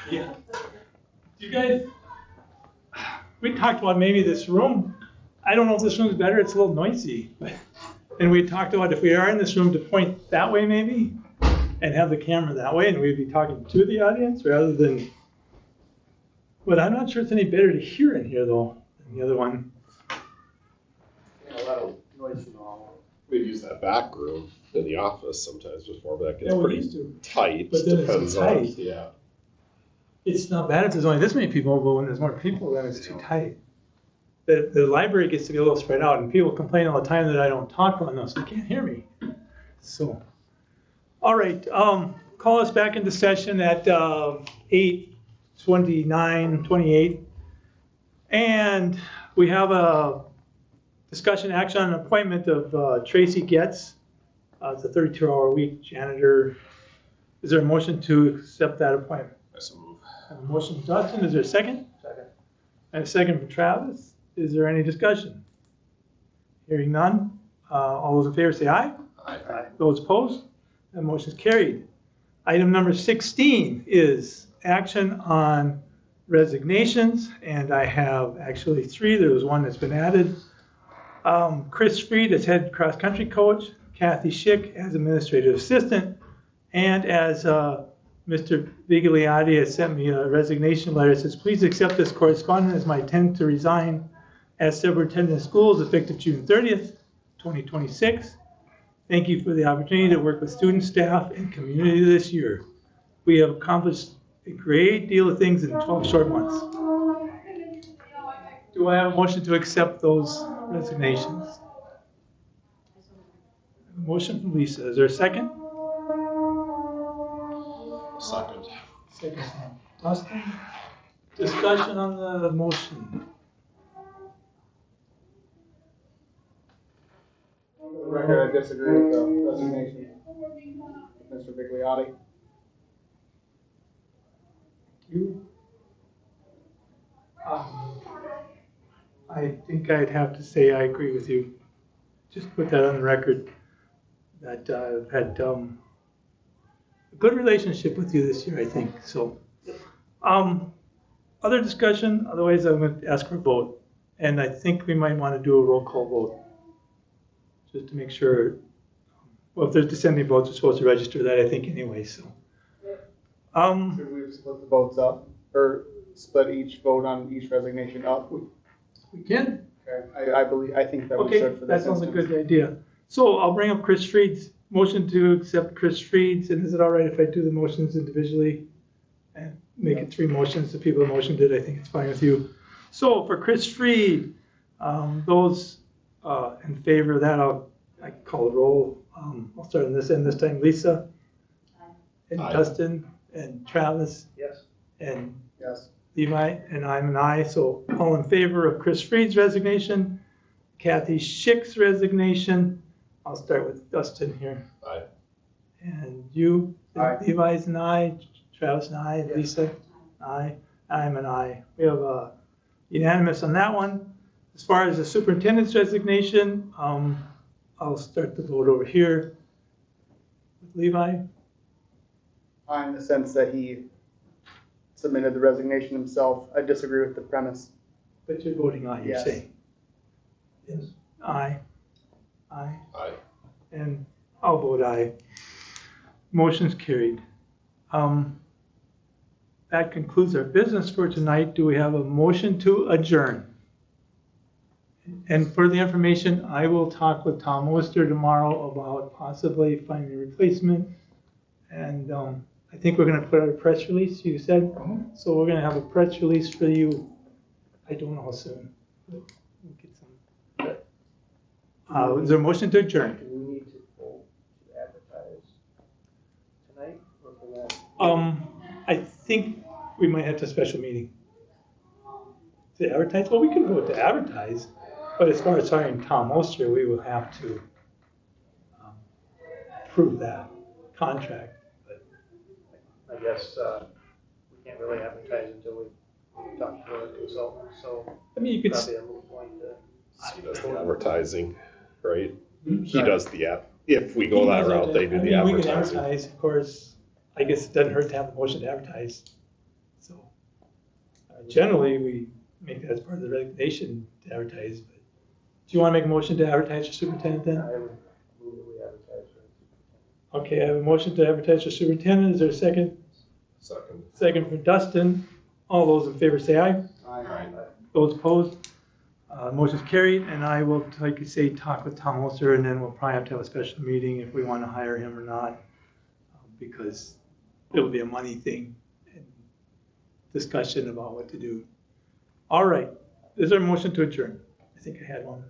[SPEAKER 2] Yeah. You guys, we talked about maybe this room. I don't know if this room's better. It's a little noisy. And we talked about if we are in this room to point that way maybe and have the camera that way and we'd be talking to the audience rather than. But I'm not sure it's any better to hear in here though than the other one.
[SPEAKER 7] Yeah, a lot of noise in the hall.
[SPEAKER 8] We've used that back room in the office sometimes before, but that gets
[SPEAKER 2] Yeah, we
[SPEAKER 8] pretty
[SPEAKER 2] used to.
[SPEAKER 8] tight.
[SPEAKER 2] But then it's
[SPEAKER 8] Depends
[SPEAKER 2] so
[SPEAKER 8] on-
[SPEAKER 2] tight.
[SPEAKER 8] Yeah.
[SPEAKER 2] It's not bad if there's only this many people, but when there's more people, then it's too tight. The library gets to be a little spread out, and people complain all the time that I don't talk long enough, so they can't hear me. So, all right, call us back into session at 8:29:28, and we have a discussion action on an appointment of Tracy Getz. It's a 32-hour-a-week janitor. Is there a motion to accept that appointment?
[SPEAKER 8] I so move.
[SPEAKER 2] I have a motion from Dustin, is there a second? Second. And a second from Travis. Is there any discussion? Hearing none. All those in favor say aye.
[SPEAKER 8] Aye.
[SPEAKER 2] Those opposed? That motion is carried. Item number 16 is action on resignations, and I have actually 3. There was one that's been added. Chris Freed as head cross-country coach, Kathy Schick as administrative assistant, and as Mr. Vigliotti has sent me a resignation letter. It says, please accept this correspondence as my intent to resign as superintendent of schools effective June 30th, 2026. Thank you for the opportunity to work with students, staff, and community this year. We have accomplished a great deal of things in 12 short months. Do I have a motion to accept those resignations? Motion from Lisa. Is there a second?
[SPEAKER 8] Second.
[SPEAKER 2] Second from Dustin. Discussion on the motion.
[SPEAKER 11] For the record, I disagree with the resignation of Mr. Bigliotti.
[SPEAKER 2] You? I think I'd have to say I agree with you. Just put that on the record that I've had a good relationship with you this year, I think. So, other discussion? Otherwise, I'm going to ask for a vote. And I think we might want to do a roll call vote. Just to make sure, well, if there's dissenting votes, we're supposed to register that, I think, anyway, so.
[SPEAKER 11] Should we split the votes up, or split each vote on each resignation up?
[SPEAKER 2] We can.
[SPEAKER 11] Okay, I think that we
[SPEAKER 2] Okay,
[SPEAKER 11] should for
[SPEAKER 2] that
[SPEAKER 11] this
[SPEAKER 2] sounds a
[SPEAKER 11] instance.
[SPEAKER 2] good idea. So I'll bring up Chris Freed's motion to accept Chris Freed's, and is it all right if I do the motions individually? And make it 3 motions, the people who motioned it, I think it's fine with you. So for Chris Freed, those in favor of that, I call the roll. I'll start on this end this time. Lisa? And
[SPEAKER 8] Aye.
[SPEAKER 2] Dustin? And Travis?
[SPEAKER 7] Yes.
[SPEAKER 2] And
[SPEAKER 11] Yes.
[SPEAKER 2] Levi? And I'm an aye, so all in favor of Chris Freed's resignation, Kathy Schick's resignation. I'll start with Dustin here.
[SPEAKER 8] Aye.
[SPEAKER 2] And you?
[SPEAKER 11] Aye.
[SPEAKER 2] Levi's an aye, Travis an aye, Lisa? Aye. I'm an aye. We have unanimous on that one. As far as the superintendent's resignation, I'll start the vote over here with Levi.
[SPEAKER 11] In the sense that he submitted the resignation himself. I disagree with the premise.
[SPEAKER 2] But you're voting aye, you're
[SPEAKER 11] Yes.
[SPEAKER 2] saying? Yes. Aye. Aye.
[SPEAKER 8] Aye.
[SPEAKER 2] And I'll vote aye. Motion's carried. That concludes our business for tonight. Do we have a motion to adjourn? And for the information, I will talk with Tom Worcester tomorrow about possibly finding a replacement. And I think we're going to put out a press release, you said. So we're going to have a press release for you. I don't know how soon. But we'll get some. Is there a motion to adjourn?
[SPEAKER 7] Do we need to vote to advertise tonight or for that?
[SPEAKER 2] I think we might have to have a special meeting. To advertise? Well, we can vote to advertise, but as far as hiring Tom Oster, we will have to prove that contract. But
[SPEAKER 7] I guess we can't really advertise until we talk to the consultant, so
[SPEAKER 2] I mean, you could.
[SPEAKER 7] probably a moot point to.
[SPEAKER 8] He does the advertising, right?
[SPEAKER 2] Hmm?
[SPEAKER 8] He does the app. If we go that route, they do the
[SPEAKER 2] I mean, we can
[SPEAKER 8] advertising.
[SPEAKER 2] advertise, of course. I guess it doesn't hurt to have the motion to advertise. So generally, we make that as part of the resignation to advertise. But do you want to make a motion to advertise for superintendent then?
[SPEAKER 7] I would move that we advertise for.
[SPEAKER 2] Okay, I have a motion to advertise for superintendent. Is there a second?
[SPEAKER 8] Second.
[SPEAKER 2] Second for Dustin. All those in favor say aye.
[SPEAKER 11] Aye.
[SPEAKER 2] Those opposed? Motion's carried, and I will, like you say, talk with Tom Holster, and then we'll probably have to have a special meeting if we want to hire him or not, because it'll be a money thing and discussion about what to do. All right, is there a motion to adjourn? I think I had one.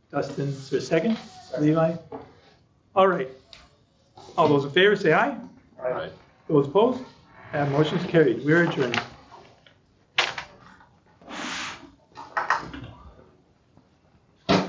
[SPEAKER 2] Dustin, is there a second? Levi? All right. All those in favor say aye.
[SPEAKER 8] Aye.
[SPEAKER 2] Those opposed? That motion's carried. We are adjourned.